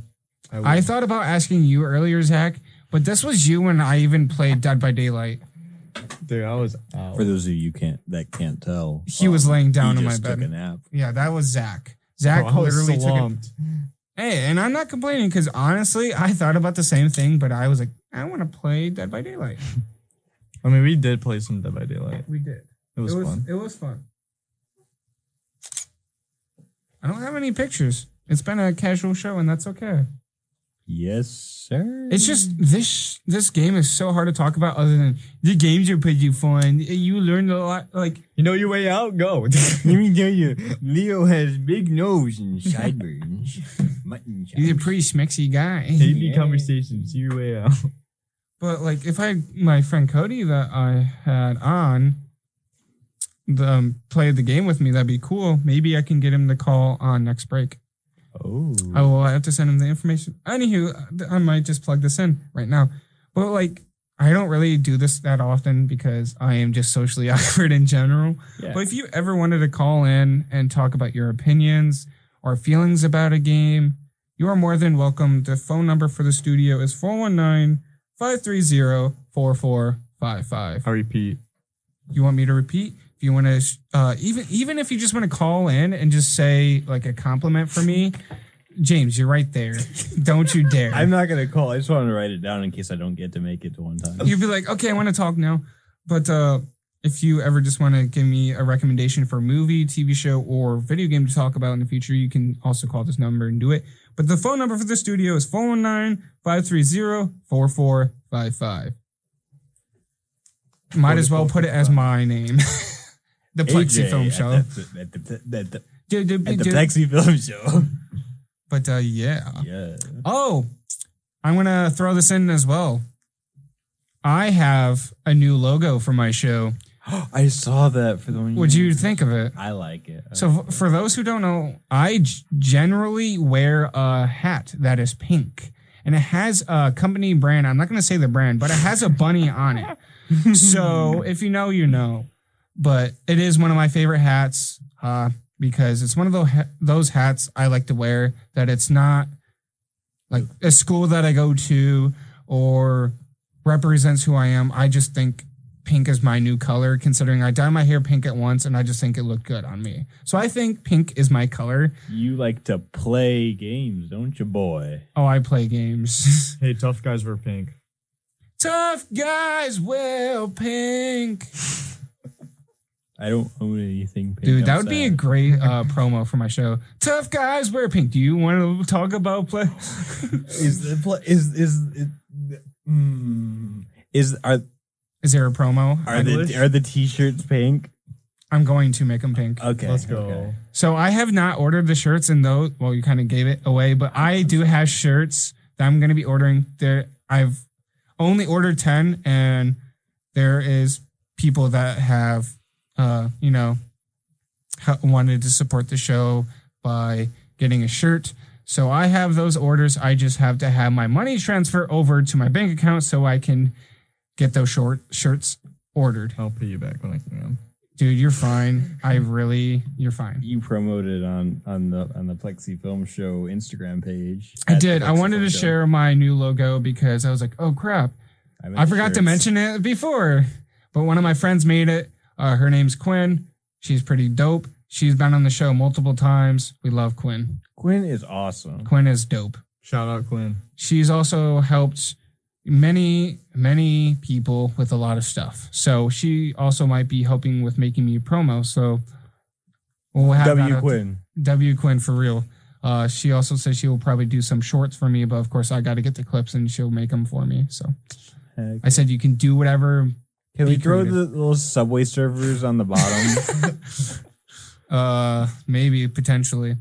I thought about asking you earlier, Zach, but this was you when I even played Dead by Daylight. Dude, I was out. For those of you that can't tell, He was laying down he in my just bed. took a nap. Yeah, that was Zach. Zach Bro, I was literally took it. slumped. Hey, and I'm not complaining because honestly, I thought about the same thing, but I was like, I want to play Dead by Daylight. I mean, we did play some Dead by Daylight. We did. It was fun. It was fun. I don't have any pictures. It's been a casual show, and that's okay. Yes, sir. It's just this game is so hard to talk about. Other than the games are pretty fun, you learn a lot. Like You know your way out? Go. Let me tell you, Leo has big nose and sideburns. Mutton chops. he's a pretty schmexy guy. AB conversations. See your way out. But like, if my friend Cody that I had on play the game with me, that'd be cool. Maybe I can get him to call on next break. Oh. I will have to send him the information. Anywho, I might just plug this in right now. But like, I don't really do this that often because I am just socially awkward in general. Yeah. But if you ever wanted to call in and talk about your opinions or feelings about a game, you are more than welcome. The phone number for the studio is 419-530-4455. I repeat. You want me to repeat? If you want to, even if you just want to call in and just say like a compliment for me, James, you're right there. Don't you dare. I'm not going to call. I just wanted to write it down in case I don't get to make it to one time. You'd be like, okay, I want to talk now. But if you ever just want to give me a recommendation for a movie, TV show, or video game to talk about in the future, you can also call this number and do it. But the phone number for the studio is 419-530-4455. Might as well put it as my name. The Plexi Film Show. At the Plexi Film Show. But yeah. Yeah. Oh, I'm going to throw this in as well. I have a new logo for my show. I saw that for the one. What'd you think of it? I like it. So for those who don't know, I generally wear a hat that is pink. And it has a company brand. I'm not going to say the brand, but it has a bunny on it. So if you know, you know. But it is one of my favorite hats because it's one of those hats I like to wear that it's not like a school that I go to or represents who I am. I just think pink is my new color, considering I dyed my hair pink at once and I just think it looked good on me. So I think pink is my color. You like to play games, don't you, boy? Oh, I play games. Hey, tough guys wear pink. Tough guys wear pink. I don't own anything pink. Dude, that would be a great promo for my show. Tough guys wear pink. Do you want to talk about play? Is there a promo? are the t-shirts pink? I'm going to make them pink. Okay, Let's go. okay. So I have not ordered the shirts and those. Well, you kind of gave it away, but I do have shirts that I'm going to be ordering. I've only ordered 10, and there is people that have, wanted to support the show by getting a shirt. So I have those orders. I just have to have my money transfer over to my bank account so I can get those shirts ordered. I'll pay you back when I can. Dude, you're fine. You're fine. You promoted on the Plexi Film Show Instagram page. I did. I wanted to share my new logo because I was like, oh crap. I forgot to mention it before. But one of my friends made it. Her name's Quinn. She's pretty dope. She's been on the show multiple times. We love Quinn. Quinn is awesome. Quinn is dope. Shout out Quinn. She's also helped many, many people with a lot of stuff. So she also might be helping with making me a promo. So we'll have W Quinn for real. She also says she will probably do some shorts for me, but of course I got to get the clips and she'll make them for me. So I said you can do whatever. Can we throw the little Subway servers on the bottom? Maybe potentially.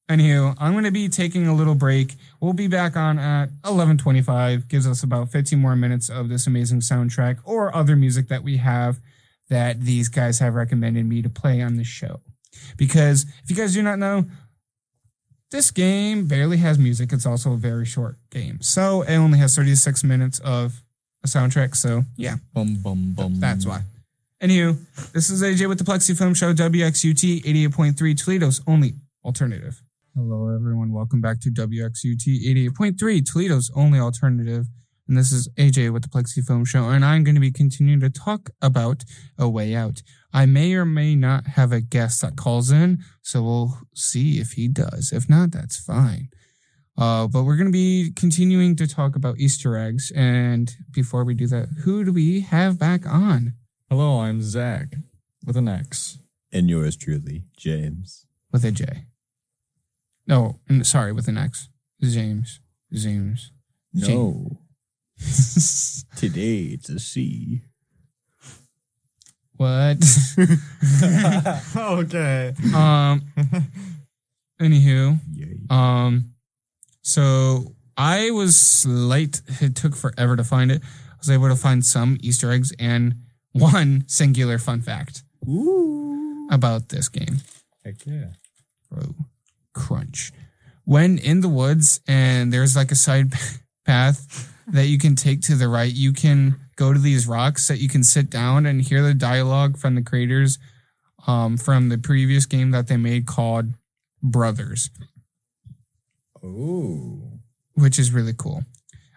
Anywho, I'm going to be taking a little break. We'll be back on at 11:25. Gives us about 15 more minutes of this amazing soundtrack or other music that we have that these guys have recommended me to play on the show. Because if you guys do not know, this game barely has music. It's also a very short game. So it only has 36 minutes of a soundtrack. So yeah, that's why. Anywho, this is AJ with the Plexi Film Show, WXUT 88.3, Toledo's only alternative. Hello, everyone. Welcome back to WXUT 88.3, Toledo's only alternative. And this is AJ with the Plexi Film Show, and I'm going to be continuing to talk about A Way Out. I may or may not have a guest that calls in, so we'll see if he does. If not, that's fine. But we're going to be continuing to talk about Easter eggs. And before we do that, who do we have back on? Hello, I'm Zach with an X. And yours truly, James. With a J. No, sorry, with an X. James. No. Today it's a C. What? Okay. Anywho. Yay. So I was late. It took forever to find it. I was able to find some Easter eggs and one singular fun fact about this game. Heck yeah. Bro, crunch. When in the woods and there's like a side path that you can take to the right, you can go to these rocks that you can sit down and hear the dialogue from the creators from the previous game that they made called Brothers. Oh. Which is really cool.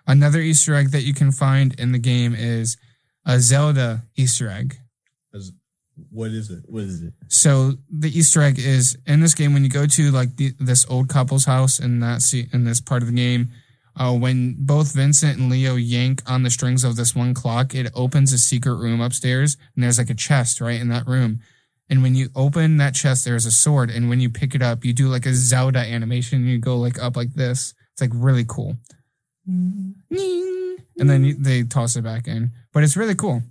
Another Easter egg that you can find in the game is a Zelda Easter egg. What is it? So the Easter egg is in this game when you go to like this old couple's house in this part of the game, when both Vincent and Leo yank on the strings of this one clock, it opens a secret room upstairs, and there's like a chest right in that room. And when you open that chest, there's a sword, and when you pick it up, you do like a Zelda animation, and you go like up like this. It's like really cool. And then they toss it back in, but it's really cool.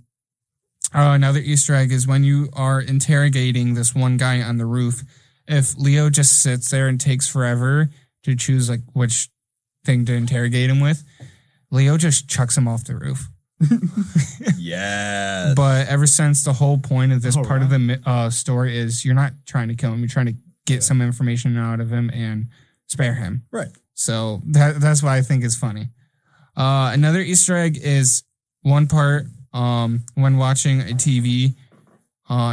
Another Easter egg is when you are interrogating this one guy on the roof, if Leo just sits there and takes forever to choose like which thing to interrogate him with, Leo just chucks him off the roof. Yes. But ever since the whole point of this part of the story is you're not trying to kill him, you're trying to get some information out of him and spare him. Right. So that's why I think it's funny. Another Easter egg is one part when watching a TV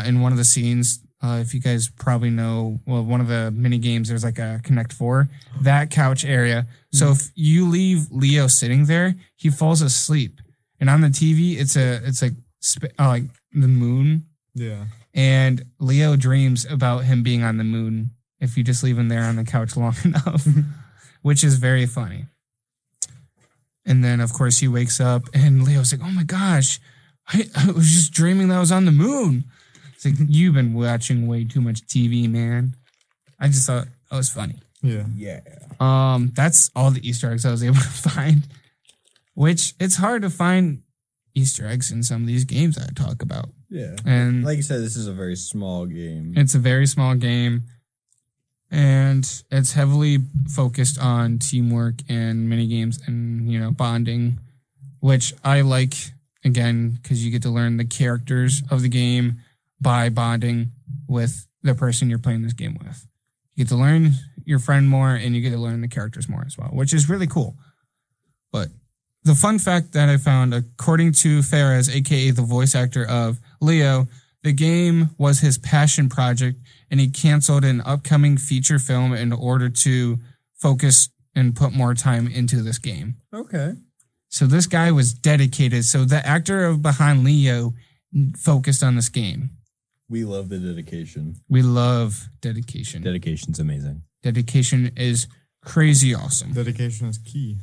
in one of the scenes. If you guys probably know, well, one of the mini games, there's like a Connect 4, that couch area. So if you leave Leo sitting there, he falls asleep. And on the TV, it's like the moon. Yeah. And Leo dreams about him being on the moon if you just leave him there on the couch long enough, which is very funny. And then, of course, he wakes up and Leo's like, oh my gosh, I was just dreaming that I was on the moon. It's like, you've been watching way too much TV, man. I just thought that was funny. Yeah. Yeah. That's all the Easter eggs I was able to find, which it's hard to find Easter eggs in some of these games that I talk about. Yeah. And like you said, this is a very small game. it's a very small game, and it's heavily focused on teamwork and mini games and, you know, bonding, which I like, again, because you get to learn the characters of the game by bonding with the person you're playing this game with. You get to learn your friend more, and you get to learn the characters more as well, which is really cool. But the fun fact that I found, according to Faraz, aka the voice actor of Leo, the game was his passion project, and he canceled an upcoming feature film in order to focus and put more time into this game. Okay. So this guy was dedicated. So the actor behind Leo focused on this game. We love the dedication. We love dedication. Dedication's amazing. Dedication is crazy awesome. Dedication is key.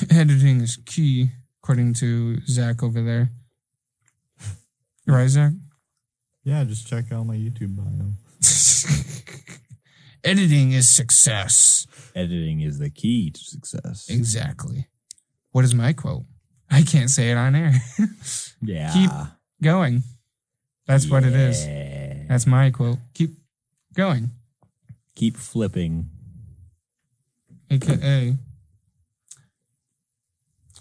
Editing is key, according to Zach over there. Right, Zach? Yeah, just check out my YouTube bio. Editing is success. Editing is the key to success. Exactly. What is my quote? I can't say it on air. Yeah. Keep going. That's what it is. That's my quote. Keep going. Keep flipping. aka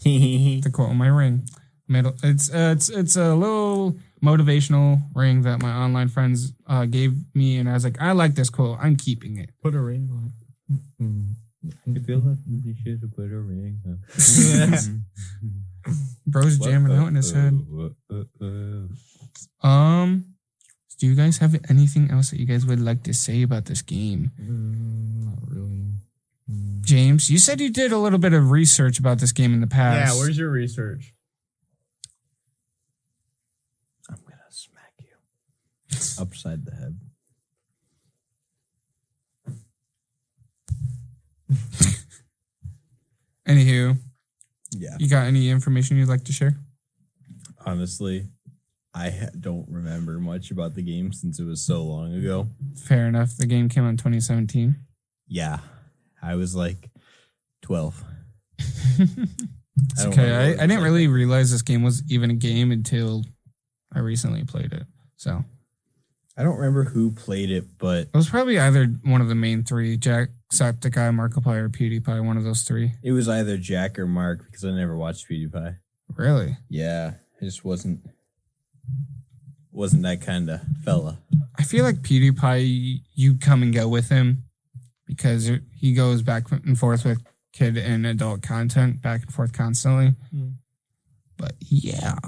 the quote on my ring. It's a little motivational ring that my online friends gave me, and I was like, I like this quote. I'm keeping it. Put a ring on it. You feel like you should have put a ring on. Bro's jamming out in his head. Do you guys have anything else that you guys would like to say about this game? Not really. James, you said you did a little bit of research about this game in the past. Yeah, where's your research? I'm gonna smack you upside the head. Anywho, Yeah. you got any information you'd like to share? Honestly, I don't remember much about the game since it was so long ago. Fair enough. The game came out in 2017. Yeah, I was like 12. It's okay. I didn't really realize this game was even a game until I recently played it. So I don't remember who played it, but it was probably either one of the main three: Jacksepticeye, Markiplier, or PewDiePie. One of those three. it was either Jack or Mark because I never watched PewDiePie. Really? Yeah, I just wasn't that kind of fella. I feel like PewDiePie, you come and go with him because he goes back and forth with kid and adult content, back and forth constantly. But yeah.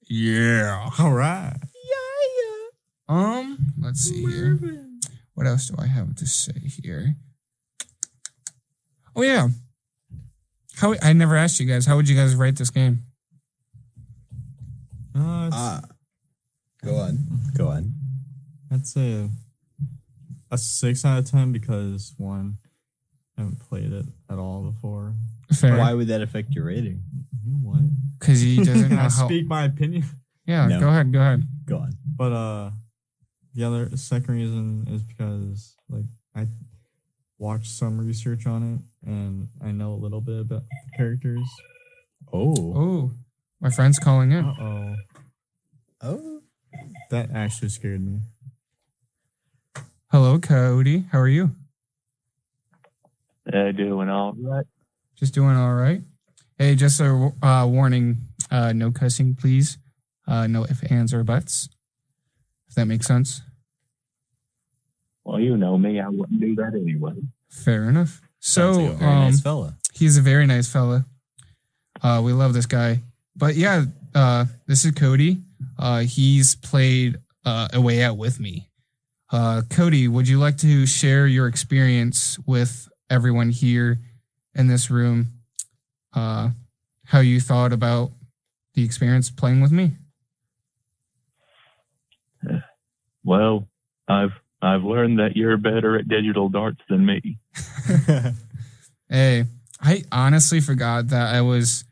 Yeah. All right. Let's see here. What else do I have to say here? Oh yeah. I never asked you guys, how would you guys rate this game? Go on. I'd say a 6 out of 10 because one, I haven't played it at all before. Fair. Why would that affect your rating? What? Because he doesn't know I how. speak my opinion. Yeah, No. Go ahead. Go on. But the second reason is because like I watched some research on it and I know a little bit about the characters. Oh, my friend's calling in. Oh. That actually scared me. Hello, Cody. How are you? Doing all right. Just doing all right. Hey, just a warning, no cussing, please. No ifs, ands, or buts. If that makes sense. Well, you know me. I wouldn't do that anyway. Fair enough. Sounds So, like a very nice fella. he's a very nice fella. We love this guy. But yeah, this is Cody. He's played A Way Out with me. Cody, would you like to share your experience with everyone here in this room? How you thought about the experience playing with me? Well, I've learned that you're better at digital darts than me. Hey, I honestly forgot that I was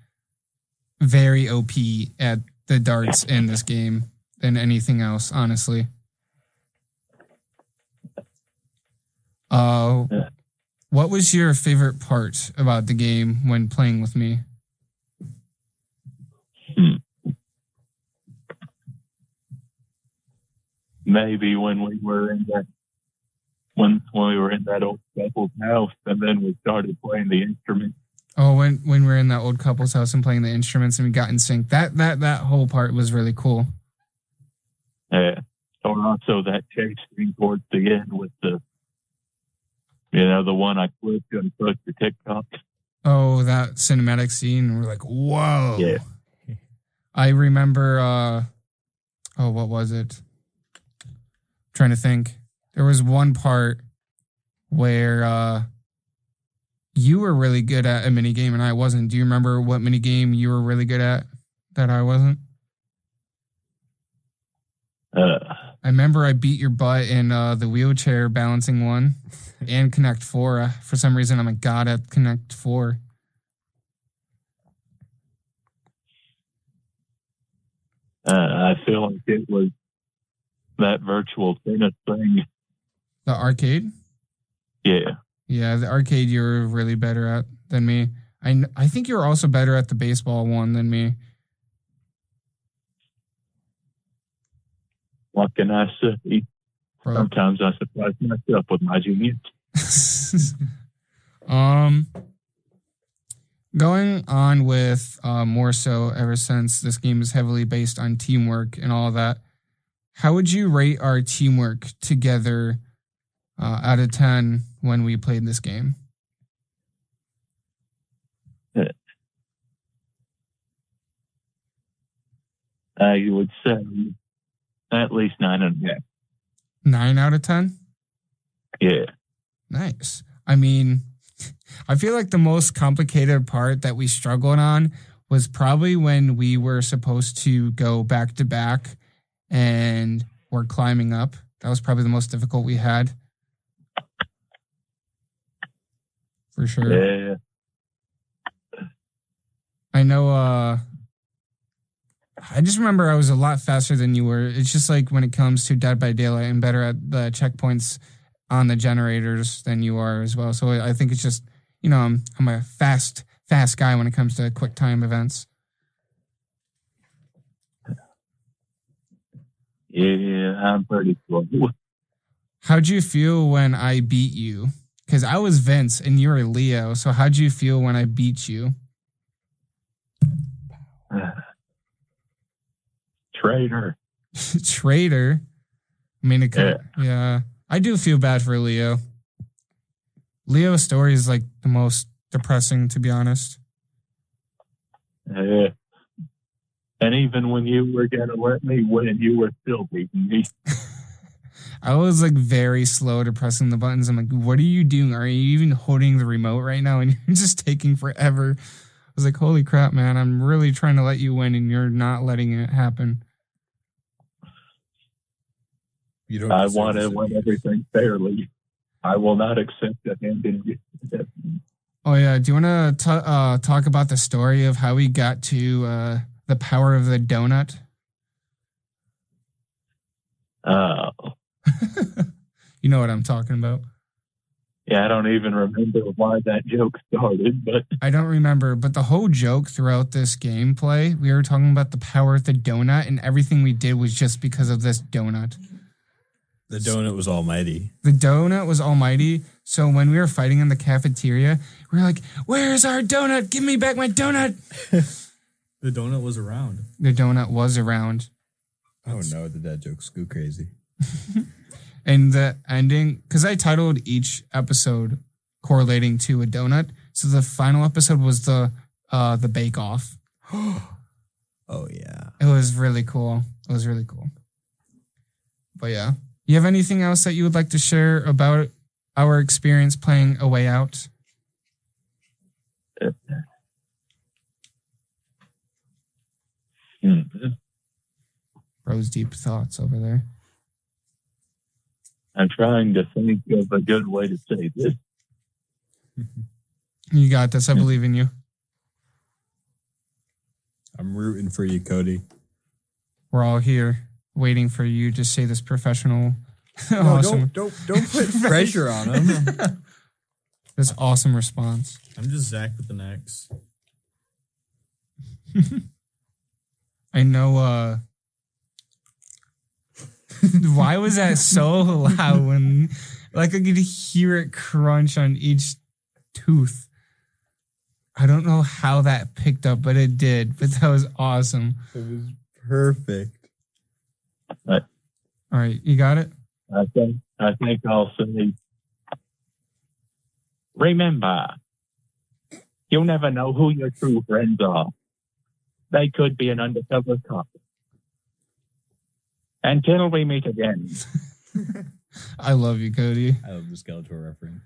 very OP at the darts in this game than anything else, honestly. What was your favorite part about the game when playing with me? Maybe when we were in that old couple's house, and then we started playing the instruments. Oh, when we were in that old couple's house and playing the instruments and we got in sync. That whole part was really cool. Or also that chase scene towards the end with the one I clicked and put the TikTok. Oh, that cinematic scene. We're like, whoa. Yeah. I remember, what was it? Trying to think. There was one part where you were really good at a minigame and I wasn't. Do you remember what minigame you were really good at that I wasn't? I remember I beat your butt in the wheelchair balancing one and Connect 4. For some reason, I'm a god at Connect 4. I feel like it was that virtual tennis thing. The arcade? Yeah. Yeah, the arcade you were really better at than me. I think you were also better at the baseball one than me. What can I say? Bro. Sometimes I surprise myself with my genius. um, going on with more so ever since this game is heavily based on teamwork and all of that, how would you rate our teamwork together out of 10 when we played this game? I would say at least 9.5. 9 out of 10? Yeah. Nice. I mean, I feel like the most complicated part that we struggled on was probably when we were supposed to go back to back and we're climbing up. That was probably the most difficult we had. For sure. Yeah. I know, I just remember I was a lot faster than you were. It's just like when it comes to Dead by Daylight, I'm better at the checkpoints on the generators than you are as well. So I think it's just, you know, I'm a fast guy when it comes to quick time events. Yeah, I'm pretty slow. How'd you feel when I beat you? Because I was Vince and you were Leo. So how'd you feel when I beat you? Traitor. Traitor? I mean, yeah. I do feel bad for Leo. Leo's story is like the most depressing, to be honest. Yeah. And even when you were going to let me win, you were still beating me. I was like very slow to pressing the buttons. I'm like, what are you doing? Are you even holding the remote right now? And you're just taking forever. I was like, holy crap, man. I'm really trying to let you win and you're not letting it happen. I want to win everything fairly. I will not accept a hand in you. Oh, yeah. Do you want to talk about the story of how we got to the power of the donut? Oh. You know what I'm talking about. Yeah, I don't even remember why that joke started, but I don't remember, but the whole joke throughout this gameplay, we were talking about the power of the donut, and everything we did was just because of this donut. The donut was almighty. The donut was almighty. So when we were fighting in the cafeteria, we were like, "Where's our donut? Give me back my donut!" The donut was around. The donut was around. Oh no, did that joke go crazy? And the ending, because I titled each episode correlating to a donut. So the final episode was the Bake Off. Oh yeah. It was really cool. It was really cool. But yeah. You have anything else that you would like to share about our experience playing A Way Out? Bro's deep thoughts over there. I'm trying to think of a good way to say this. You got this. I believe in you. I'm rooting for you, Cody. We're all here waiting for you to say this professional. No, awesome. don't put pressure on him. This awesome response. I'm just Zach with an X. I know. Why was that so loud when, like, I could hear it crunch on each tooth? I don't know how that picked up, but it did. But that was awesome. It was perfect. All right, you got it? I think I'll say, remember, you'll never know who your true friends are. They could be an undercover cop. Until we meet again. I love you, Cody. I love the Skeletor reference.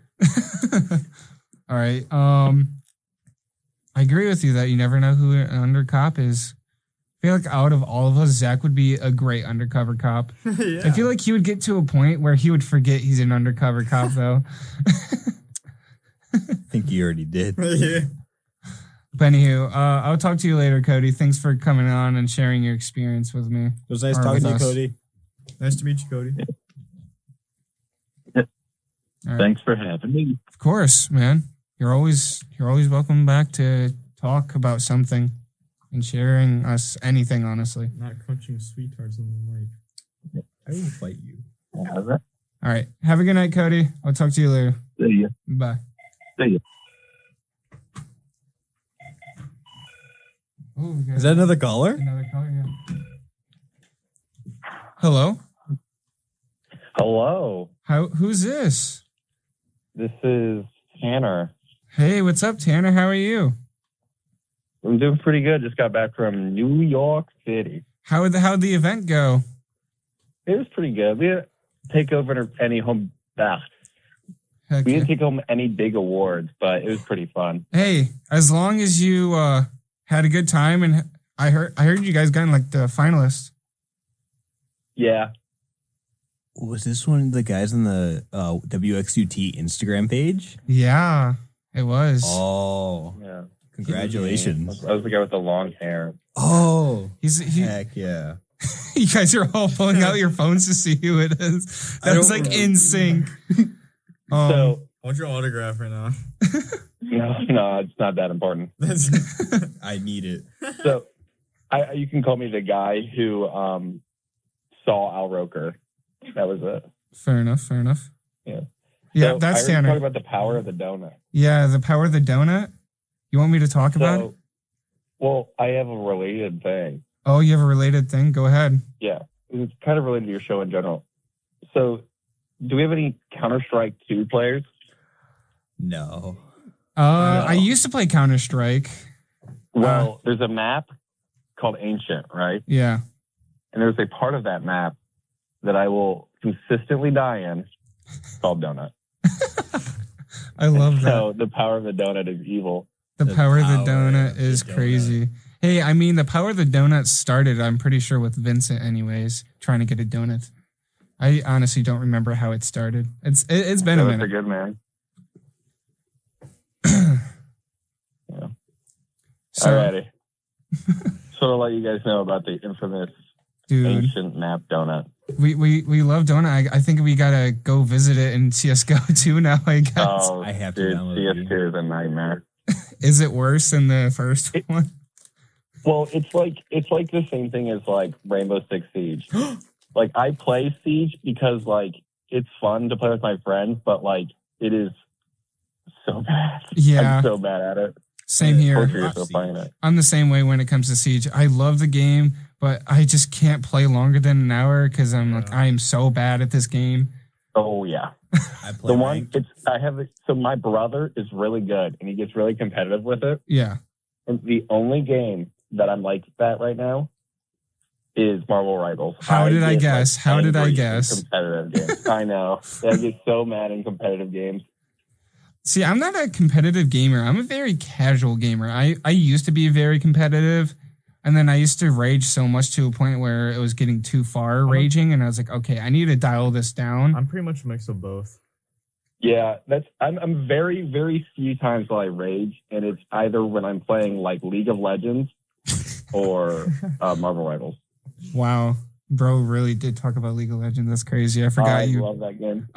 All right. I agree with you that you never know who an undercop is. I feel like out of all of us, Zach would be a great undercover cop. Yeah. I feel like he would get to a point where he would forget he's an undercover cop, though. I think he already did. Yeah. But anywho, I'll talk to you later, Cody. Thanks for coming on and sharing your experience with me. It was nice Or talking with to you, us. Cody. Nice to meet you, Cody. All right. Thanks for having me. Of course, man. You're always welcome back to talk about something and sharing us anything, honestly. Not crunching sweethearts in the mic. I will fight you. All right. All right. Have a good night, Cody. I'll talk to you later. See ya. Bye. Bye. See ya. Oh, we got Is that another caller? another caller? Yeah. Hello. Hello, Who's this? this is Tanner. Hey, what's up, Tanner? How are you? I'm doing pretty good. Just got back from New York City. How'd the event go? It was pretty good. We didn't take over any home. Heck We yeah. didn't take home any big awards, but it was pretty fun. Hey, as long as you had a good time, and I heard you guys got in like the finalists. Yeah, Was this one of the guys on the WXUT Instagram page? Yeah, it was. Oh, yeah. congratulations. I was the guy with the long hair. Oh, He, heck yeah. you guys are all pulling out your phones to see who it is. I That was don't like remember. in sync. So I want your autograph right now. no, it's not that important. I need it. So you can call me the guy who saw Al Roker. That was it. Fair enough. Yeah. Yeah, So that's I heard you talk Tanner. about the power of the donut. Yeah, the power of the donut. You want me to talk about it? So, well, I have a related thing. Oh, you have a related thing? Go ahead. Yeah, it's kind of related to your show in general. So, do we have any Counter-Strike 2 players? No. I used to play Counter-Strike. Well, there's a map called Ancient, right? Yeah. And there's a part of that map that I will consistently die in called Donut. I love that. So, the power of the donut is evil. The power of the power donut of the is donut. crazy. Hey, I mean, the power of the donut started, I'm pretty sure, with Vincent anyways, trying to get a donut. I honestly don't remember how it started. It's been a That's a minute. good man. So, Alrighty. So, I'll let you guys know about the infamous dude, Ancient map donut. we love donut. I think we gotta go visit it in CSGO too now, I guess. Oh, I have to dude, download it. CS2 is a nightmare. Is it worse than the first one? Well, it's like the same thing as like Rainbow Six Siege. Like I play Siege because like it's fun to play with my friends, but like it is so bad. Yeah. I'm so bad at it. Same here. Torture yourself playing it. I'm the same way when it comes to Siege. I love the game, but I just can't play longer than an hour because I'm like, I am so bad at this game. Oh yeah. I play The one ranked. so my brother is really good and he gets really competitive with it. Yeah. And the only game that I'm like that right now is Marvel Rivals. How did I get, guess? like, How did I angry in guess? Competitive games. I know. I get so mad in competitive games. See, I'm not a competitive gamer. I'm a very casual gamer. I used to be very competitive, and then I used to rage so much to a point where it was getting too far raging, and I was like, okay, I need to dial this down. I'm pretty much a mix of both. Yeah, I'm very, very few times will I rage, and it's either when I'm playing like League of Legends or Marvel Rivals. Wow. Bro really did talk about League of Legends. That's crazy. I forgot I you. love that game.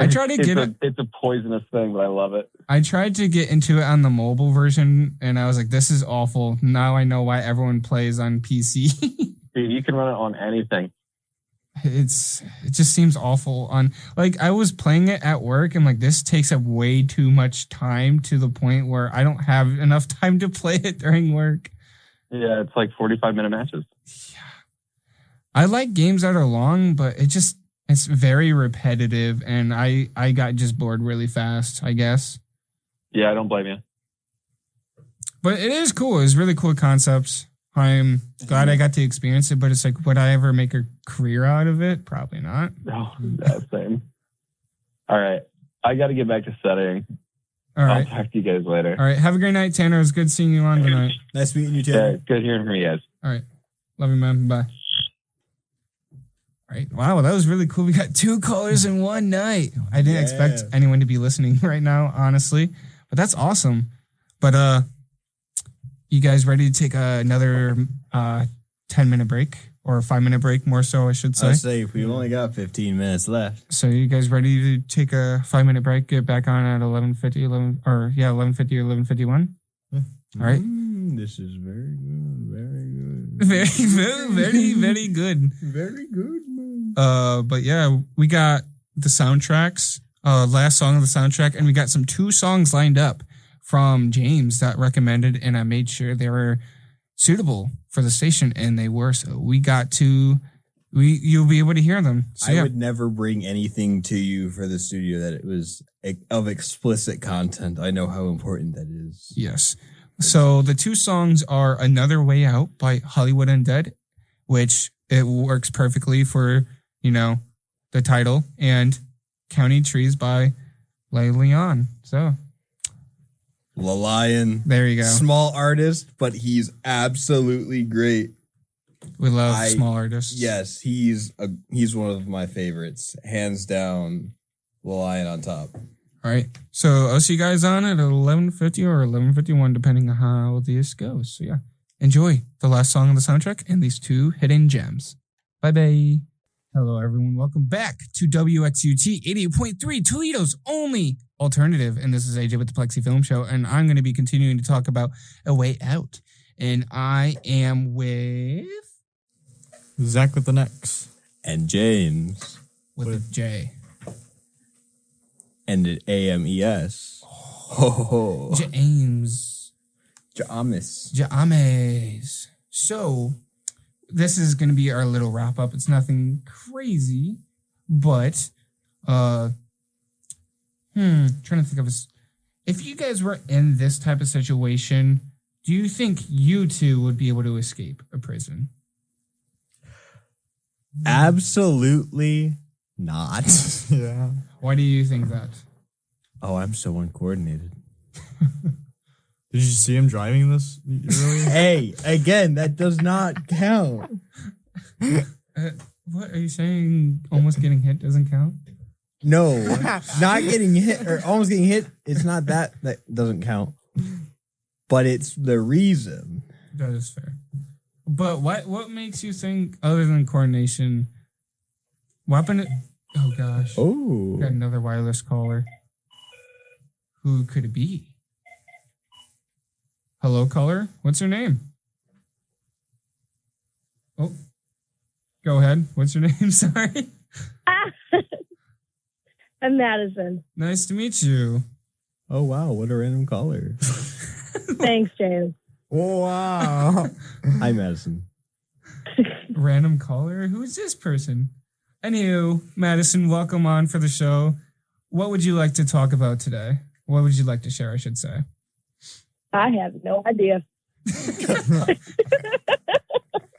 I tried to It's get a, it. It's a poisonous thing, but I love it. I tried to get into it on the mobile version, and I was like, this is awful. Now I know why everyone plays on PC. Dude, you can run it on anything. It just seems awful on, like, I was playing it at work and like this takes up way too much time to the point where I don't have enough time to play it during work. Yeah, it's like 45-minute matches. I like games that are long, but it's very repetitive and I got just bored really fast, I guess. Yeah, I don't blame you. But it is cool. It's really cool concepts. I'm glad I got to experience it, but it's like, would I ever make a career out of it? Probably not. Oh, that's same. All right. I got to get back to studying. All I'll right. talk to you guys later. All right. Have a great night, Tanner. It was good seeing you on tonight. Nice meeting you, Yeah, Tanner. good hearing from you guys. All right. Love you, man. Bye. All right. Wow, that was really cool. We got 2 callers in one night. I didn't expect anyone to be listening right now, honestly, but that's awesome. But you guys ready to take another 10-minute break or a 5-minute break, more so, I should say? I'd say we've only got 15 minutes left. So you guys ready to take a 5-minute break? Get back on at 11:50 or 11:51. Yeah. All right. This is very good. Very good. Very good. Very good, man. But yeah, we got the soundtracks last song of the soundtrack, and we got two songs lined up from James that recommended, and I made sure they were suitable for the station, and they were. So you'll be able to hear them. So, I would never bring anything to you for the studio that it was of explicit content. I know how important that is. Yes. So the two songs are Another Way Out by Hollywood Undead, which it works perfectly for, the title, and County Trees by Lay Leon. So La Lion. there you go. Small artist, but he's absolutely great. We love small artists. Yes, he's one of my favorites. Hands down, La Lion on top. All right. So I'll see you guys on at 11:50 or 11:51, depending on how this goes. So yeah, enjoy the last song of the soundtrack and these two hidden gems. Bye-bye. Hello, everyone. Welcome back to WXUT 88.3, Toledo's only alternative. And this is AJ with the Plexi Film Show. And I'm going to be continuing to talk about A Way Out. And I am with... Zach with the next. And James. With a J. And an AMES. Oh. James. James. So... this is going to be our little wrap up. It's nothing crazy, but trying to think of if you guys were in this type of situation, do you think you two would be able to escape a prison? Absolutely not. Yeah. Why do you think that? Oh, I'm so uncoordinated. Did you see him driving this earlier? Hey, again, that does not count. What are you saying? Almost getting hit doesn't count? No, not getting hit or almost getting hit. It's not that doesn't count, but it's the reason. That is fair. But what makes you think, other than coordination, weapon? Oh gosh! Oh, Got another wireless caller. Who could it be? Hello, caller. What's your name? Oh, go ahead. What's your name? Sorry. I'm Madison. Nice to meet you. oh wow! What a random caller. Thanks, James. Wow. Hi, Madison. Random caller? Who is this person? Anywho, Madison, welcome on for the show. What would you like to talk about today? What would you like to share, I should say? I have no idea.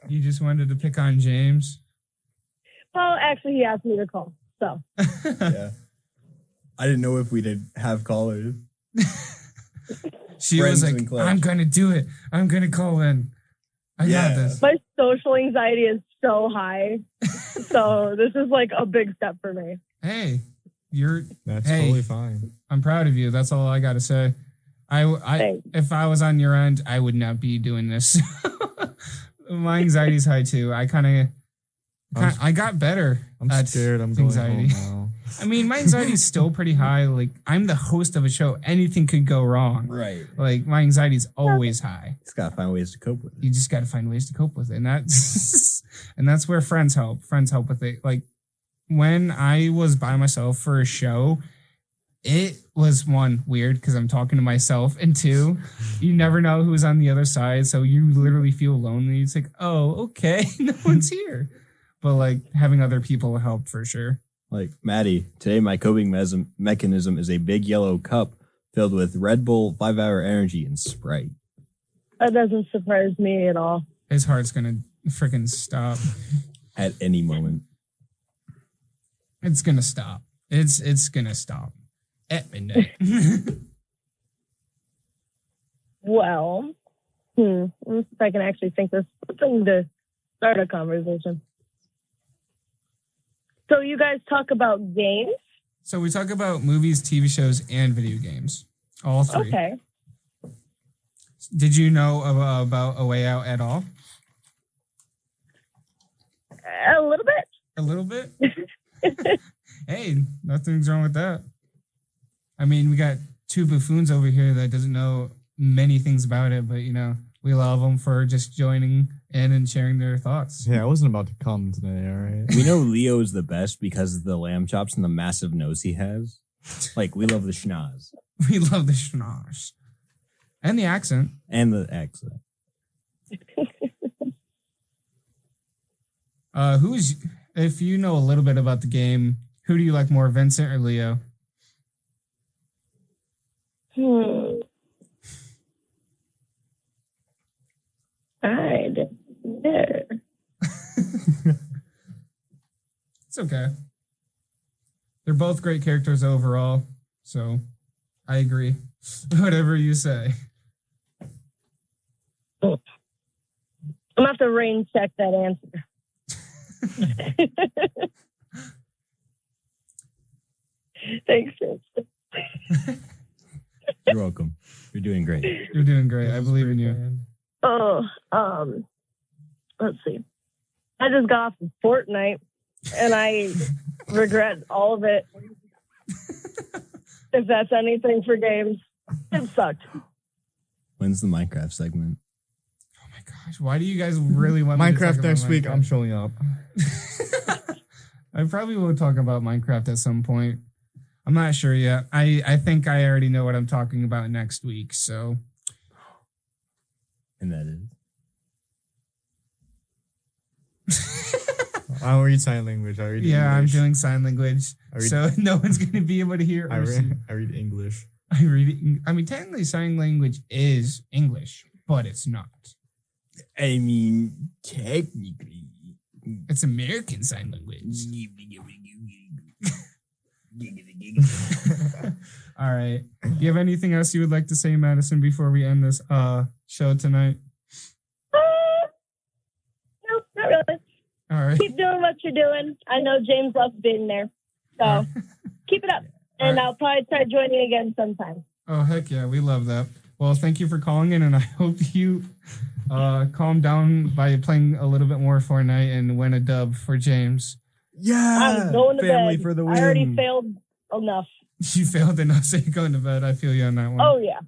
You just wanted to pick on James? Well, actually, he asked me to call, so. Yeah, I didn't know if we did have callers. She Friends was in like, clutch. I'm going to do it. I'm going to call in. I got this. My social anxiety is so high, so this is like a big step for me. Hey, That's Hey. totally fine. I'm proud of you. That's all I got to say. Thanks. If I was on your end, I would not be doing this. My anxiety's high too. I got better. I'm at scared. I'm going anxiety. home now. I mean, my anxiety's still pretty high. Like, I'm the host of a show. Anything could go wrong. Right. Like, my anxiety's always high. Just gotta find ways to cope with it. You just got to find ways to cope with it. And that's where friends help. Friends help with it. Like, when I was by myself for a show, it was one, weird because I'm talking to myself, and two, you never know who's on the other side. So you literally feel lonely. It's like, oh, okay, no one's here. But like having other people help for sure. Like, Maddie, today my coping mechanism is a big yellow cup filled with Red Bull, 5-Hour Energy, and Sprite. That doesn't surprise me at all. His heart's gonna freaking stop. At any moment. It's gonna stop. It's gonna stop at midnight. Well, let's see if I can actually think of something to start a conversation. So you guys talk about games? So we talk about movies, TV shows, and video games. All three. Okay. Did you know about A Way Out at all? A little bit. A little bit? Hey, nothing's wrong with that. I mean, we got two buffoons over here that doesn't know many things about it, but, you know, we love them for just joining in and sharing their thoughts. Yeah, I wasn't about to come today, all right? We know Leo is the best because of the lamb chops and the massive nose he has. Like, we love the schnoz. We love the schnoz. And the accent. And the accent. If you know a little bit about the game, who do you like more, Vincent or Leo? I don't know. It's okay. They're both great characters overall, so I agree. Whatever you say. I'm gonna have to rain check that answer. Thanks, Vince. You're welcome. You're doing great. You're doing great. I believe in you. Oh, let's see. I just got off of Fortnite, and I regret all of it. If that's anything for games, it sucked. When's the Minecraft segment? Oh my gosh, why do you guys really want me to talk Minecraft about next week. Minecraft? I'm showing up. I probably will talk about Minecraft at some point. I'm not sure yet. I think I already know what I'm talking about next week, so. And that is? I'll read sign language. I read Yeah, English. I'm doing sign language, so no one's going to be able to hear or see. I read English. I mean, technically, sign language is English, but it's not. I mean, technically. It's American Sign Language. All right. Do you have anything else you would like to say, Madison, before we end this show tonight? No, not really. All right. Keep doing what you're doing. I know James loves being there. So keep it up. And All right. I'll probably try joining again sometime. Oh, heck yeah. We love that. Well, thank you for calling in, and I hope you calm down by playing a little bit more Fortnite and win a dub for James. Yeah. I'm going to Family bed. for the win. I already failed enough. You failed enough, so you're going to bed. I feel you on that one. Oh, yeah.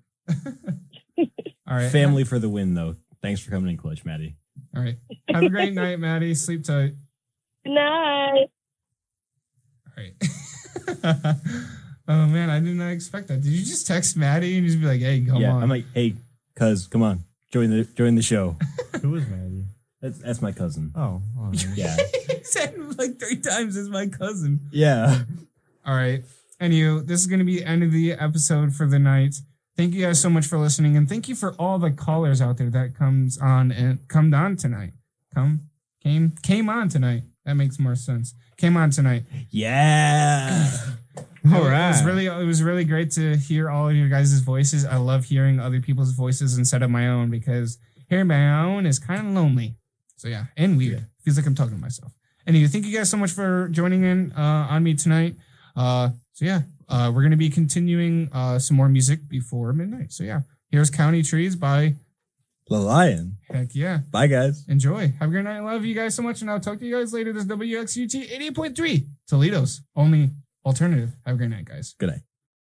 All right. Family for the win, though. Thanks for coming in clutch, Maddie. All right. Have a great night, Maddie. Sleep tight. Good night. All right. Oh, man. I did not expect that. Did you just text Maddie and just be like, hey, come on? I'm like, hey, cuz, come on. Join the show. Who is Maddie? That's my cousin. Oh, Yeah. He said it like 3 times as my cousin. Yeah. All right. Anywho, this is going to be the end of the episode for the night. Thank you guys so much for listening, and thank you for all the callers out there that come on tonight. Came on tonight. That makes more sense. Came on tonight. Yeah. All right. It was really great to hear all of your guys' voices. I love hearing other people's voices instead of my own, because hearing my own is kind of lonely. So yeah, and weird. Yeah. Feels like I'm talking to myself. Anyway, thank you guys so much for joining in on me tonight. So yeah, we're going to be continuing some more music before midnight. So yeah, here's County Trees by The Lion. Heck yeah. Bye, guys. Enjoy. Have a great night. I love you guys so much, and I'll talk to you guys later. This is WXUT 88.3, Toledo's only alternative. Have a great night, guys. Good night.